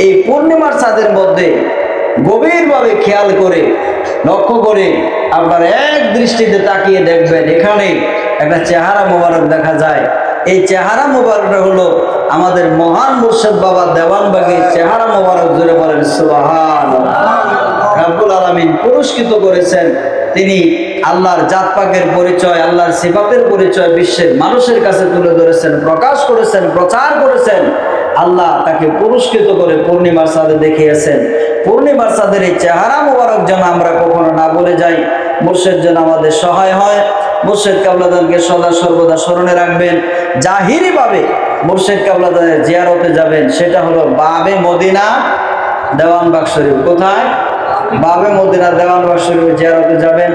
এই পূর্ণিমার চাঁদের মধ্যে গভীরভাবে খেয়াল করে লক্ষ্য করে আপনার এক দৃষ্টিতে তাকিয়ে দেখবেন, এখানে একটা চেহারা মোবারক দেখা যায়। এই চেহারা মোবারকটা হলো আমাদের মহান মুর্শিদ বাবা দেওয়ানবাগীর চেহারা মোবারক। জোরে বলেন সুবহানাল্লাহ। রব্বুল আলামিন পুরস্কৃত করেছেন। তিনি আল্লাহর জাত পাকের পরিচয়, আল্লাহর সিফাতের পরিচয় বিশ্বের মানুষের কাছে তুলে ধরেছেন, প্রকাশ করেছেন, প্রচার করেছেন। আল্লাহ তাকে পুরস্কৃত করে পূর্ণিমার চাঁদে দেখিয়েছেন। পূর্ণিমার চাঁদের এই চেহারা মোবারক যেন আমরা কখনো না বলে যাই। মুর্শিদ যেন আমাদের সহায় হয়। মুর্শিদ কাবলাদানকে সদা সর্বদা স্মরণে রাখবেন। জাহিরি ভাবে মুর্শিদ কাবলাদানের জিয়ারতে যাবেন, সেটা হলো বাবে মদিনা দেওয়ানবাগ শরীফ। কোথায়? বাবে মদিনা দেওয়ানবাগ শরীফে জিয়ারতে যাবেন।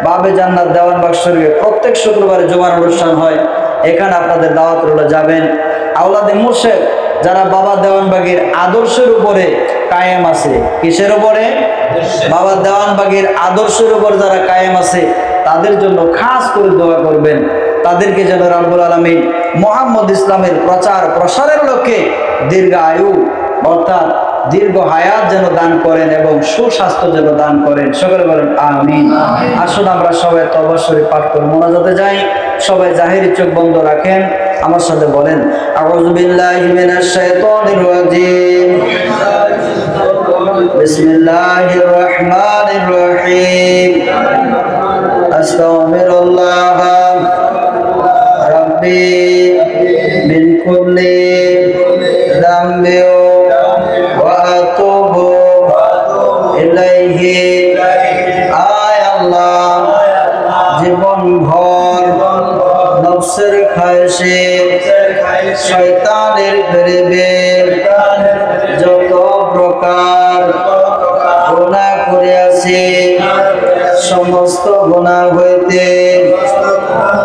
বাবে জান্নাত দেওয়ানবাগ শরীফে প্রত্যেক শুক্রবারে জুমার অনুষ্ঠান হয়, এখানে আপনাদের দাওয়াত রইল, যাবেন। আওলাদে মুর্শিদ যারা বাবা দেওয়ানবাগীর আদর্শের উপরে কায়েম আছে, কিসের উপরে? বাবা দেওয়ানবাগীর আদর্শের উপর যারা কায়েম আছে তাদের জন্য খাস করে দোয়া করবেন। তাদেরকে যেন রব্বুল আলামিন মুহাম্মদ ইসলামের প্রচার প্রসারের লক্ষ্যে দীর্ঘ আয়ু অর্থাৎ দীর্ঘ হায়াত যেন দান করেন এবং সুস্বাস্থ্য যেন দান করেন। সকলে বলেন আমিন। আসুন আমরা সবাই তওবা শরীফ পাঠ করে মোনাজাতে যাই। সবাই জাহিরি চোখ বন্ধ রাখেন, আমার সাথে বলেন আউযু বিল্লাহি মিনাশ শাইতানির রাজিম। বিসমিল্লাহির রহমানির রহিম। আস্তাগফিরুল্লাহ রাব্বি মিন কুল্লি যামবি ওয়া আতুবু ইলাইহি। আয় আল্লাহ, জীবন ভর নফসের খায়েশে শয়তানের প্রেমে যত প্রকার গুনাহ করিয়াছি, সমস্ত গুনাহ হইতে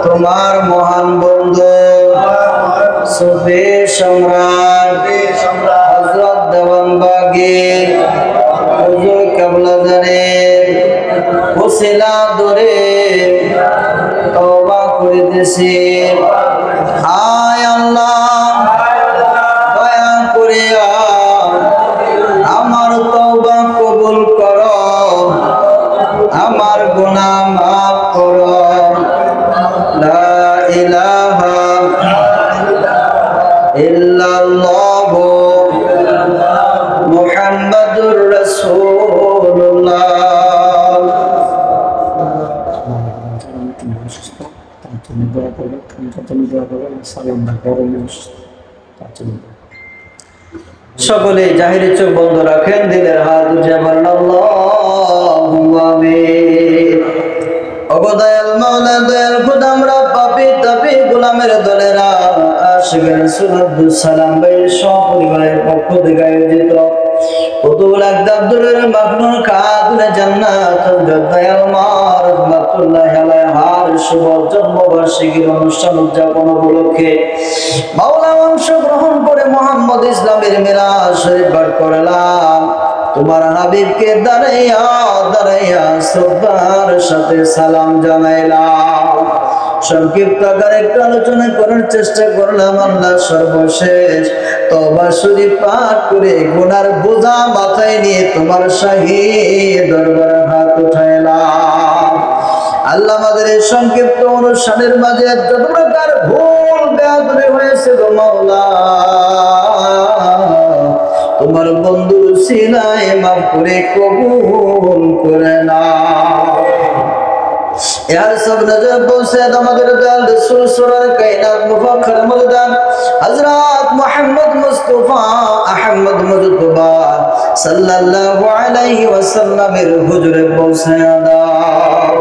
তোমার মহান বন্ধু সুফি সম্রাট হযরত দেওয়ানবাগী হুজুর কাবলাদানের ওসিলা ধরে তওবা করিতেছি। আয় আল্লাহ, দয়া করিয়া আমার তওবা কবুল করো, আমার গুনাহ মাফ করো। লা ইলাহা ইল্লাল্লাহু মুহাম্মাদুর রাসূলুল্লাহ। সকলে জাহিরি চোখ বন্ধ রাখেন, দিলের হাত উঠিয়ে বলেন আল্লাহুম্মা আমিন। ওগো দয়াল মাওলা, দয়াল খোদা, আমরা পাপী তাপী গোলামের দলেরা আশিকের রাসূল আব্দুল সালাম ভাইয়ের সপরিবারের পক্ষ থেকে আয়োজিত কুতুবুল আকদাবুল মাকনুন খাতুনে জান্নাত হযরত দয়াল মা রাহমাতুল্লাহি আলাইহার শুভ জন্মবার্ষিকীর অনুষ্ঠান উদযাপন উপলক্ষে মাওলা অংশগ্রহণ করে মুহাম্মদ ইসলামের মিলাদ শরীফ পাঠ করলাম। তোমার হাবিবকে দাঁড়াইয়া দাঁড়াইয়া শ্রদ্ধার সাথে সালাম জানাইলাম। সংক্ষিপ্ত আকারে একটু আলোচনা করার চেষ্টা করলাম। আল্লাহ সর্বশেষ তওবা শরীফ পাঠ করে গুনার বোঝা মাথায় নিয়ে তোমার শাহী দরবারে হাত উঠাইলাম। আল্লাহ, আমাদের এই সংক্ষিপ্ত অনুষ্ঠানের মাঝে যত প্রকার ভুল বেয়াদবি হয়েছে গো মাওলা, তোমার বন্ধুর উসিলায় মাফ করে কবুল করে নাও। यार सब नजर पहुंचे আমাদের দয়াল রাসূল সুরার কায়নাত মুফাখর মুলদান হযরত মুহাম্মদ মুস্তাফা আহমদ মুজতবা সাল্লাল্লাহু আলাইহি ওয়াসাল্লামের হুজুরে পৌঁছায়া দাও।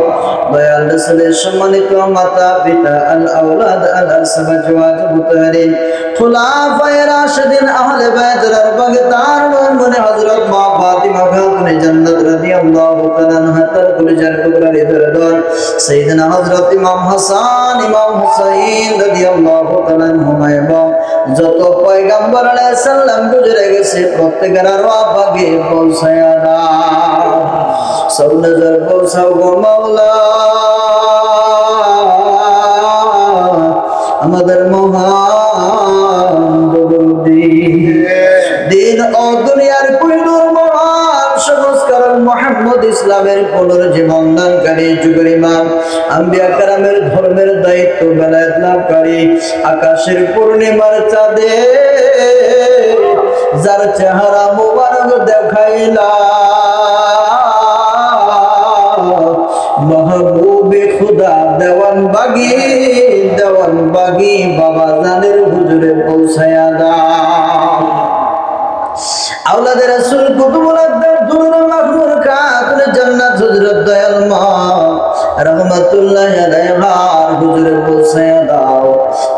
দয়াল রাসূলের সম্মানিত মাতা পিতা আল আওলাদ আল আসবাজ ওয়াজ মুতাহারিন খুলাফায়ে রাশিদিন আহলে বাইতের আরবাগে তার মনে হযরত মা ফাতিমা খাতুনে জান্নাত রাদিয়াল্লাহু তাআলা আনহা তার কলিজার টুকরা হৃদয়র সাইয়েদনা হযরত ইমাম হাসান ইমাম হুসাইন রাদিয়াল্লাহু তাআলা আনহুমা এবং যত পয়গম্বর আলাইহিস সালাম গুজরে গেছে প্রত্যেকের আরবাগে পৌঁছায়া দাও। সব নজর পৌঁছাও গো মাওলা, আমাদের মহান দিন ও দুনিয়ার কুইনুর মহান সংস্কারক মুহাম্মদ ইসলামের পুনর্জীবন দানকারী, যুগের ইমাম, আম্বিয়া কেরামের ধর্মের দায়িত্ব বেলায়েত লাভকারী, আকাশের পূর্ণিমার চাঁদে যার চেহারা মুবারক দেখাইলা, মাহবুবে খুদা দেওয়ান বাগি বাবা জানের হুজুরে পৌঁছায়া দাও। আওলাদের রাসূল কুতুবুল আকদার দুরুল মাহমুদ খাতুন জান্নাত হযরত দয়াল মা রাহমাতুল্লাহি আলাইহা হুজুরে পৌঁছায়া দাও।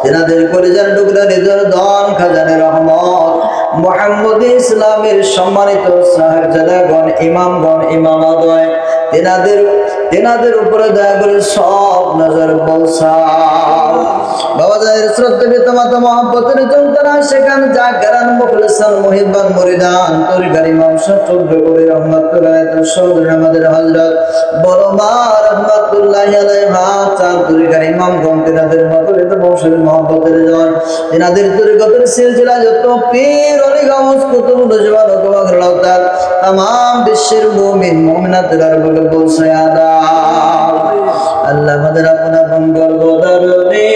তেনাদের কলিজার টুকরা হৃদয় দান খাজানে রহমত মুহাম্মদ ইসলামের সম্মানিত সাহেবজাদাগণ, ইমামগণ, ইমামাদয় তেনাদের উপরে দয়া করে সব নজর পৌঁছাও। বাবা জানের শ্রদ্ধা পিতামাতা মহব্বতের চলতানা সেখান জাকেরান মুখলিসান মুহিব্বান মুরিদান তরিকার ইমাম চন্দ্র করে রহমাতুল্লাহি আলাইহি আমাদের হযরত বড় মা রহমাতুল্লাহি আলাইহা চার তরিকার ইমামগণ, তেনাদের মাতৃত বংশের মহব্বতের জন, তেনাদের তরিকতের সিলসিলা যত পীর ওলি গাউস কুতুব নজওয়ান ওয়াগলাউতার तमाम বিশ্বের মুমিন মুমিনাতের আরবকে পৌঁছায়া দাও। আল্লাহ আমাদের আপনার মঙ্গল বদরণে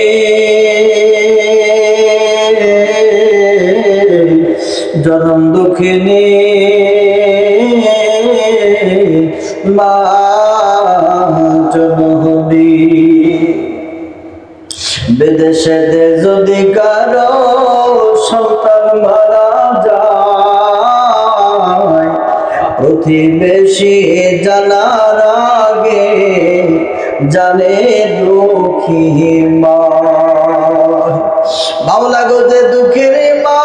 জনম দুঃখিনী মা জননী, বিদেশে যদি কারো সন্তান মারা যায়, প্রতিবেশী জানার আগে জানে দুঃখী মা। মাওলা গো যে দুঃখের মা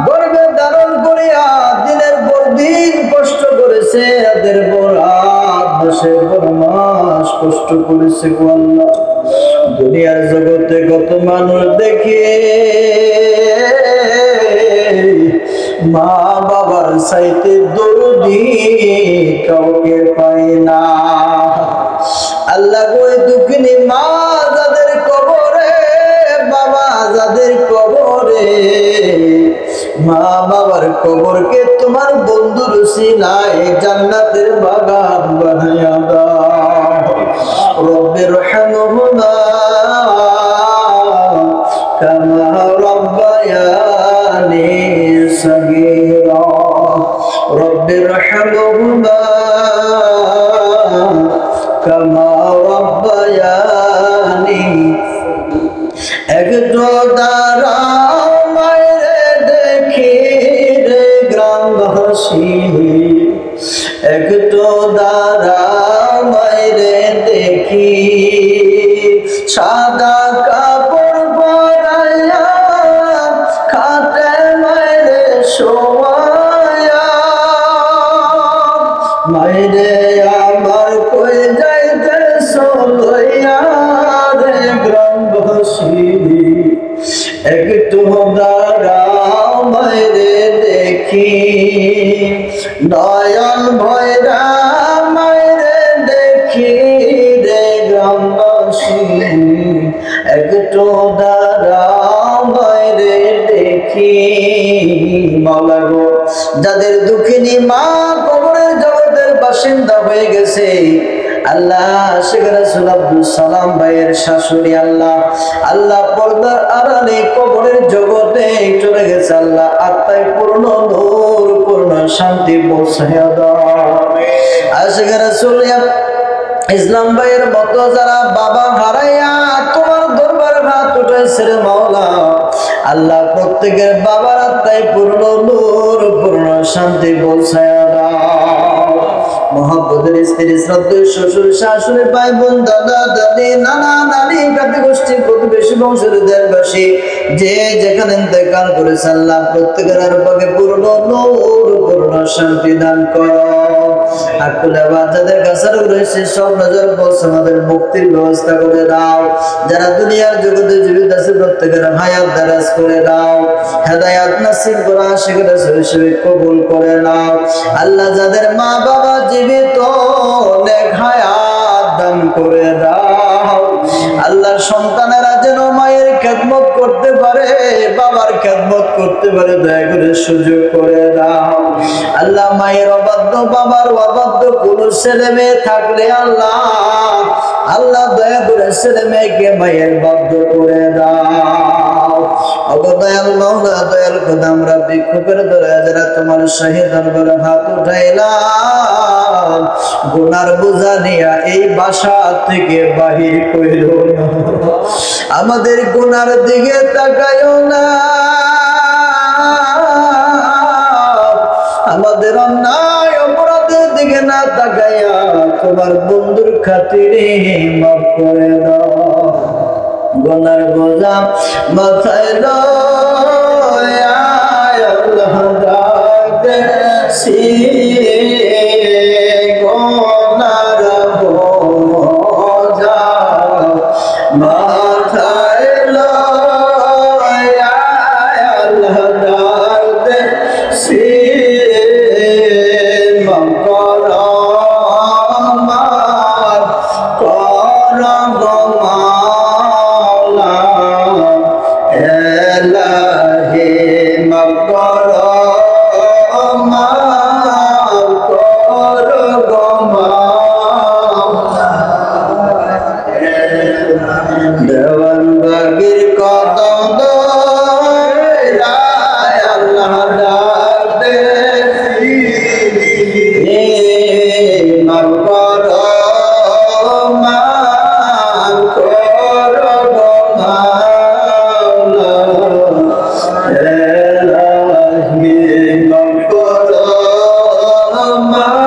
গর্ভে ধারণ করিয়া দিনের পর দিন কষ্ট করেছে, রাতের পর রাত, মাসের পর মাস কষ্ট করেছে গো আল্লাহ। দুনিয়ার জগতে কত মানুষ দেখে মা বাবার চাইতে দরদি কাউকে পায় না। আল্লাহ গো দুঃখিনী মা যাদের কবরে, বাবা যাদের কবরে, মা বাবার কবরকে তোমার বন্ধুর উসিলায় জান্নাতের বাগান বানায়া দাও। রব্বির রহমহুমা কামা রব্বায়ানি সগীরা, রব্বির রহমহুমা কামা রব্বায়ানি। একটু দাঁড়া মায়ের দেখি রে গ্রামবাসী, একটু দাঁড়া মায়ের দেখি, সাদা কাপড় পরাইয়া খাটে মায়ের শোয়ায়া, মায়েরে আমার কই যাইতে লইয়া রে গ্রামবাসী, একটু দাঁড়াও মায়েরে দেখি, নয়ন ভয়রা মায়েরে দেখি রে গ্রামবাসী, একটু দাঁড়াও মায়েরে দেখি। মাওলা গো যাদের দুঃখিনী মা কবরের জগতের বাসিন্দা হয়ে গেছে, আল্লাহ শেখ রাসূল আব্দুল সালাম ভাইয়ের শাশুড়ি আল্লাহ পর্দার আড়ালে কবরের জগতে চলে গেছে, আল্লাহ আত্মায় পূর্ণ নূর পূর্ণ শান্তি পৌঁছায়া দাও। শেখ রাসূল ইসলাম ভাইয়ের মতো যারা বাবা হারাইয়া তোমার দরবারে হাত উঠাইছে রে মাওলা, আল্লাহ প্রত্যেকের বাবার আত্মায় পূর্ণ নূর পূর্ণ শান্তি পৌঁছায়া দাও। মহব্বতের স্ত্রী, শ্রদ্ধেয় শ্বশুর, শাশুড়ি, ভাই বোন, দাদা দাদি, নানা নানি, কাতি গোষ্ঠী, প্রতিবেশী, বংশের দেশবাসী যে যেখানে ইন্তেকাল করেছে, আল্লাহ প্রত্যেকের আরবাকে পূর্ণ নূর পূর্ণ শান্তি দান করো। আকুলে যাদের কাছে রয়েছে সব নজর বলছে, আমাদের মুক্তির ব্যবস্থা করে দাও। যারা দুনিয়ার জগতে জীবিত আছে প্রত্যেকের হায়াত দারাজ করে দাও, হেদায়াত নসিব করো, আশিক রাসূল হিসেবে কবুল করে নাও। আল্লাহ যাদের মা বাবা জীবিত, নেক হায়াত দান করে দাও। আল্লাহ সন্তানেরা যেন মায়ের খেদমত করতে পারে, বাবার খেদমত খেদমত করতে পারে দয়া করে সুযোগ করে দাও। আল্লাহ মায়ের অবাধ্য, বাবার অবাধ্য কোন ছেলে মেয়ে থাকলে আল্লাহ আল্লাহ দয়া করে ছেলে মেয়েকে মায়ের বাধ্য করে দাও। অগদয়াল মাওলা দয়াল খোদা, আমরা ভিক্ষুকের দরজা যারা তোমার শাহী দরবারে হাত উঠাইলাম, গুনার বোঝা নিয়া এই বাসা থেকে বাহির কইরো না, আমাদের গুনার দিকে তাকায়ও না, আমাদের অন্যায় অপরাধের দিকে না তাকাইয়া তোমার বন্ধুর খাতিরে মাফ করে দাও। গুনার বোঝা মাথায় লয়া আল্লাহ ডাকতেছি, গুনার বোঝা মাথায় লয়া আল্লাহ ডাকতেছি, মাফ করো মাফ করো গো মাওলা, এলাহি মাফ করো মাফ করো গো মাওলা। দেওয়ান বাগির কদম দয়ায় আল্লাহ ডাকতেছি, মাফ করো মাফ করো গো মাওলা, এলাহি মাফ করো মাফ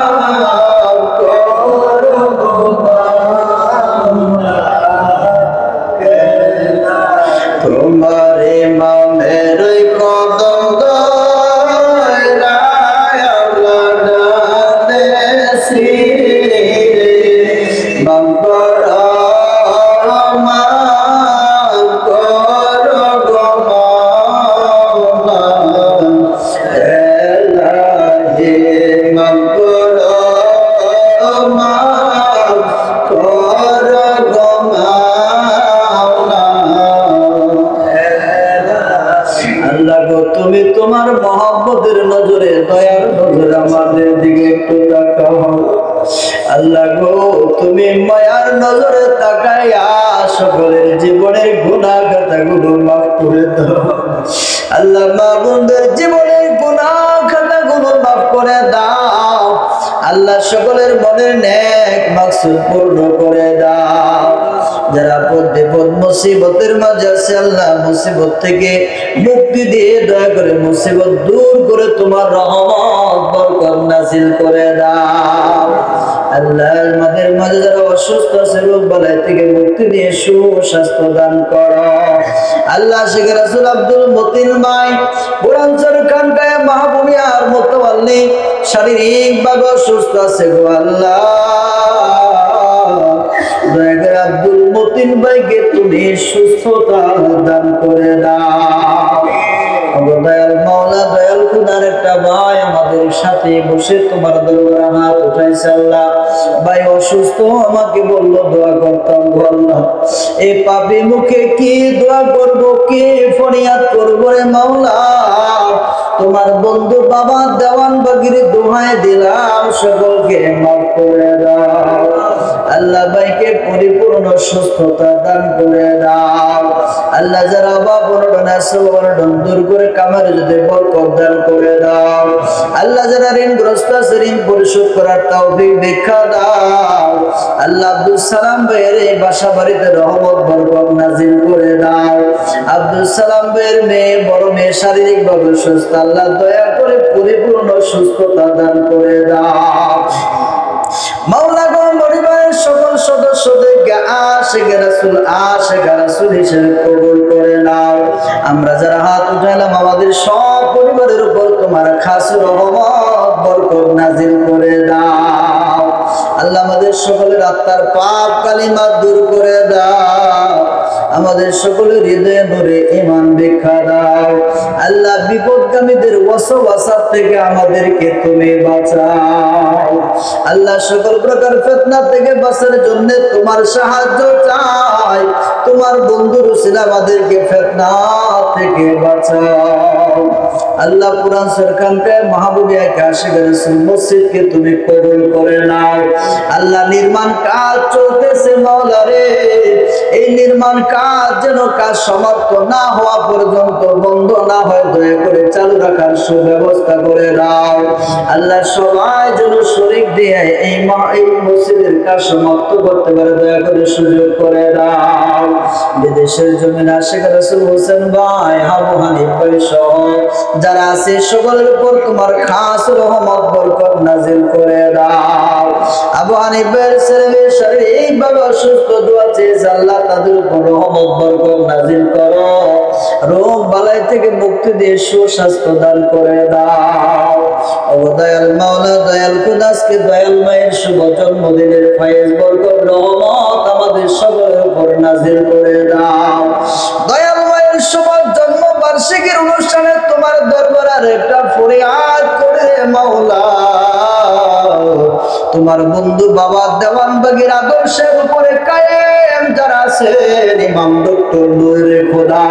করো গো মাওলা। তোমার ইমামের কদম দয়ায় আল্লাহ ডাকতেছি, মাফ করো মাফ করো গো মাওলা, এলাহি মাফ করো মাফ করো গো মাওলা। আল্লাহ গো, তুমি তোমার মহব্বতের নজরে, দয়ার নজরে আমাদের দিকে একটু তাকাও। আল্লাহ গো, তুমি মায়ার নজরে তাকাইয়া সকলের জীবনের গুনাহ খাতাগুলো মাফ করে দাও। আল্লাহ মা বোনদের জীবনের গুনাহ খাতাগুলো মাফ করে দাও। আল্লাহ সকলের মনের নেক মাকসুদ পূর্ণ করে দাও। যারা বিপদ মুসিবতের মাঝে আছে আল্লাহ মুসিবত থেকে মুক্তি দিয়ে দয়া করে মুসিবত দূর করে তোমার রহমত বরকত নাযিল করে দাও। আল্লাহ আমাদের মাঝে যারা অসুস্থ আছে রোগ বালাই থেকে মুক্তি দিয়ে সুস্বাস্থ্য দান করো। আল্লাহ শেখ রাসূল আব্দুল মতিন ভাই বুড়ানচর খানকায় মাহবুবিয়ার মোতাওয়াল্লি শারীরিকভাবে অসুস্থ আছে গো আল্লাহ, দয়া করে আব্দুল মতিন ভাইকে তুমি সুস্থতা দান করে দাও। দয়াল মাওলা দয়াল খুদার একটা ভাই আমাদের সাথে বসে তোমার দরবারে হাত উঠাইছে আল্লাহ, ভাই অসুস্থ, আমাকে বলল দোয়া করতাম গো আল্লাহ, এই পাপী মুখে কি দোয়া করব, কি ফরিয়াদ করব রে মাওলা। তোমার বন্ধু বাবা দেওয়ান বাগির দোহাই দিলাম, সকলকে মাফ করে দাও। আল্লাহ ভাইকে পরিপূর্ণ সুস্থতা দান করে দাও। আল্লাহ যারা অভাব অনটন আছে অনটন দূর করে কামার যদি বরকত দান করে দাও। আল্লাহ যারা ঋণগ্রস্ত আছে ঋণ পরিশোধ করার তৌফিক ভিক্ষা দাও। আল্লাহ আব্দুল সালাম ভাইয়ের এই বাসা বাড়িতে রহমত বরকত নাযিল করে দাও। আব্দুল সালাম ভাইয়ের মেয়ে বড় মেয়ে শারীরিকভাবে সুস্থ, আল্লাহ দয়া করে পরিপূর্ণ সুস্থতা দান করে দাও। মাওলা গো, পরিবারের সকল সদস্যদেরকে আশিকে রাসূল হিসেবে কবুল করে নাও। আমরা যারা হাত উঠাইলাম আমাদের সব পরিবারের উপর তোমার খাস রহমত বরকত নাযিল করে দাও। আল্লাহ আমাদের সকলের আত্মার পাপ কালিমা দূর করে দাও। আমাদের সকলের হৃদয়ে নূরে ঈমান ভিক্ষা দাও। আল্লাহ বিপদগামীদের ওয়াসওয়াসা থেকে আমাদেরকে তুমি বাঁচাও। আল্লাহ সকল প্রকার ফিতনা থেকে বাঁচার জন্য তোমার সাহায্য চাই। তোমার বন্ধু রসুল আমাদেরকে ফিতনা থেকে বাঁচাও। আল্লাহ কুরআন সরকারকে মাহবুবিয়া কাশিক রাসূল মসজিদকে তুমি কবুল করে নাও। আল্লাহ নির্মাণ কাজ চলতেছে মাওলা রে, এই নির্মাণ কাজ যেন কাজ সমাপ্ত না হওয়া পর্যন্ত বন্ধ না হয়, দয়া করে চালু রাখার সুব্যবস্থা করে দাও। আল্লাহ সবাই যেন শরীক দিয়ে এই মসজিদের কাজ সমাপ্ত করতে পারে, দয়া করে সুযোগ করে দাও। বিদেশের জমিন আশিক রাসূল হোসেন ভাই, আবু হানিফ ভাই সহ যারা আছে সকলের উপর তোমার খাস রহমত বরকত নাজিল করে দাও। আবু হানিফের ছেলে শারীরিকভাবে অসুস্থ, দোয়া চেয়েছে আল্লাহ তাদের উপর রহমত বরকত নাজিল করো, রোগ বালাই থেকে মুক্তি দিয়ে সুস্বাস্থ্য দান করে দাও। ও দয়াল মাওলা, দয়াল খুদাসকে দয়াল মায়ের শুভ জন্মদিনের ফায়েজ বরকত রহমত আমাদের সকলের উপর নাজিল করে দাও। দয়াল মায়ের শুভ জন্ম বার্ষিকীর অনুষ্ঠানে তোমার দরবারে একটা ফরিয়াদ করে মাওলা, তোমার বন্ধু বাবা দেওয়ানবাগীর আদর্শের উপরে কায়েম যারা আছেন, ইমাম ডক্টর নূরে খোদা,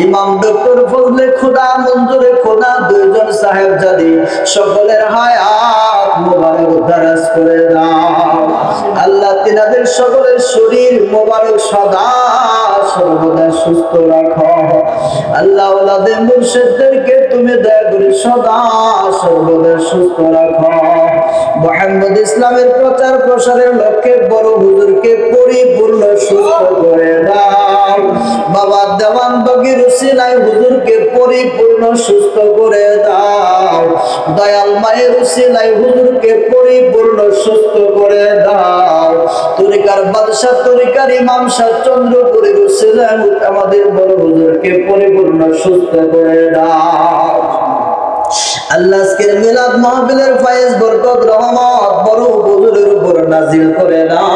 ইমাম ডক্টর ফজলে খোদা, মঞ্জুরে খোদা, দুইজন সাহেবজাদি সকলের হায়াত মোবারক দারাজ করে দাও। আল্লাহ তিনাদের সকলের শরীর মোবারক সদা সর্বদা সুস্থ রাখো। আল্লাহ ওলাদে মুর্শিদদেরকে তুমি দয়া করে সদা সর্বদা সুস্থ রাখো। মুহাম্মদ ইসলামের প্রচার প্রসারের লক্ষ্যে বড় হুজুরকে পরিপূর্ণ সুস্থ করে দাও। বাবা দেওয়ান বগির উসিলায় হুজুরকে পরিপূর্ণ সুস্থ করে দাও। দয়াল মায়ের উসিলায় হুজুরকে পরিপূর্ণ সুস্থ করে দাও। তরিকার বাদশাহ, তরিকার ইমাম শাহ চন্দ্রপুরের উসিলায় আমাদের বড় হুজুরকে পরিপূর্ণ সুস্থ করে দাও। আল্লাহ আজকের মিলাদ মাহফিলের ফায়েজ বরকত রহমত বড় হুজুরের উপর নাজিল করে দাও।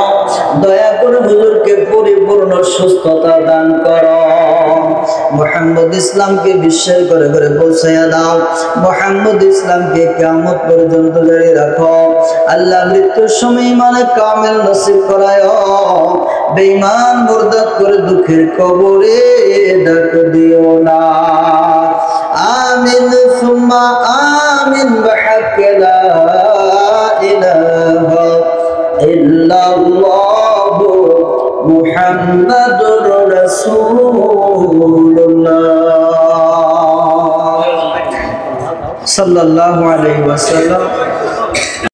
দয়া করে হুজুরকে পরিপূর্ণ সুস্থতা দান করো। মুহাম্মদ ইসলামকে বিশ্বের ঘরে ঘরে পৌঁছায়া দাও। মুহাম্মদ ইসলামকে কিয়ামত পর্যন্ত জারি রাখো। আল্লাহ মৃত্যুর সময় ইমানে কামেল নসিব করায়ো। বেঈমান মুরতাদ করে দুঃখের কবরে ডাক দিও না। আমিন সুম্মা আমিন বিহাক্ক লা ইলাহা ইল্লাল্লাহ মুহাম্মাদুর রাসূলুল্লাহ সাল্লাল্লাহু আলাইহি ওয়াসাল্লাম।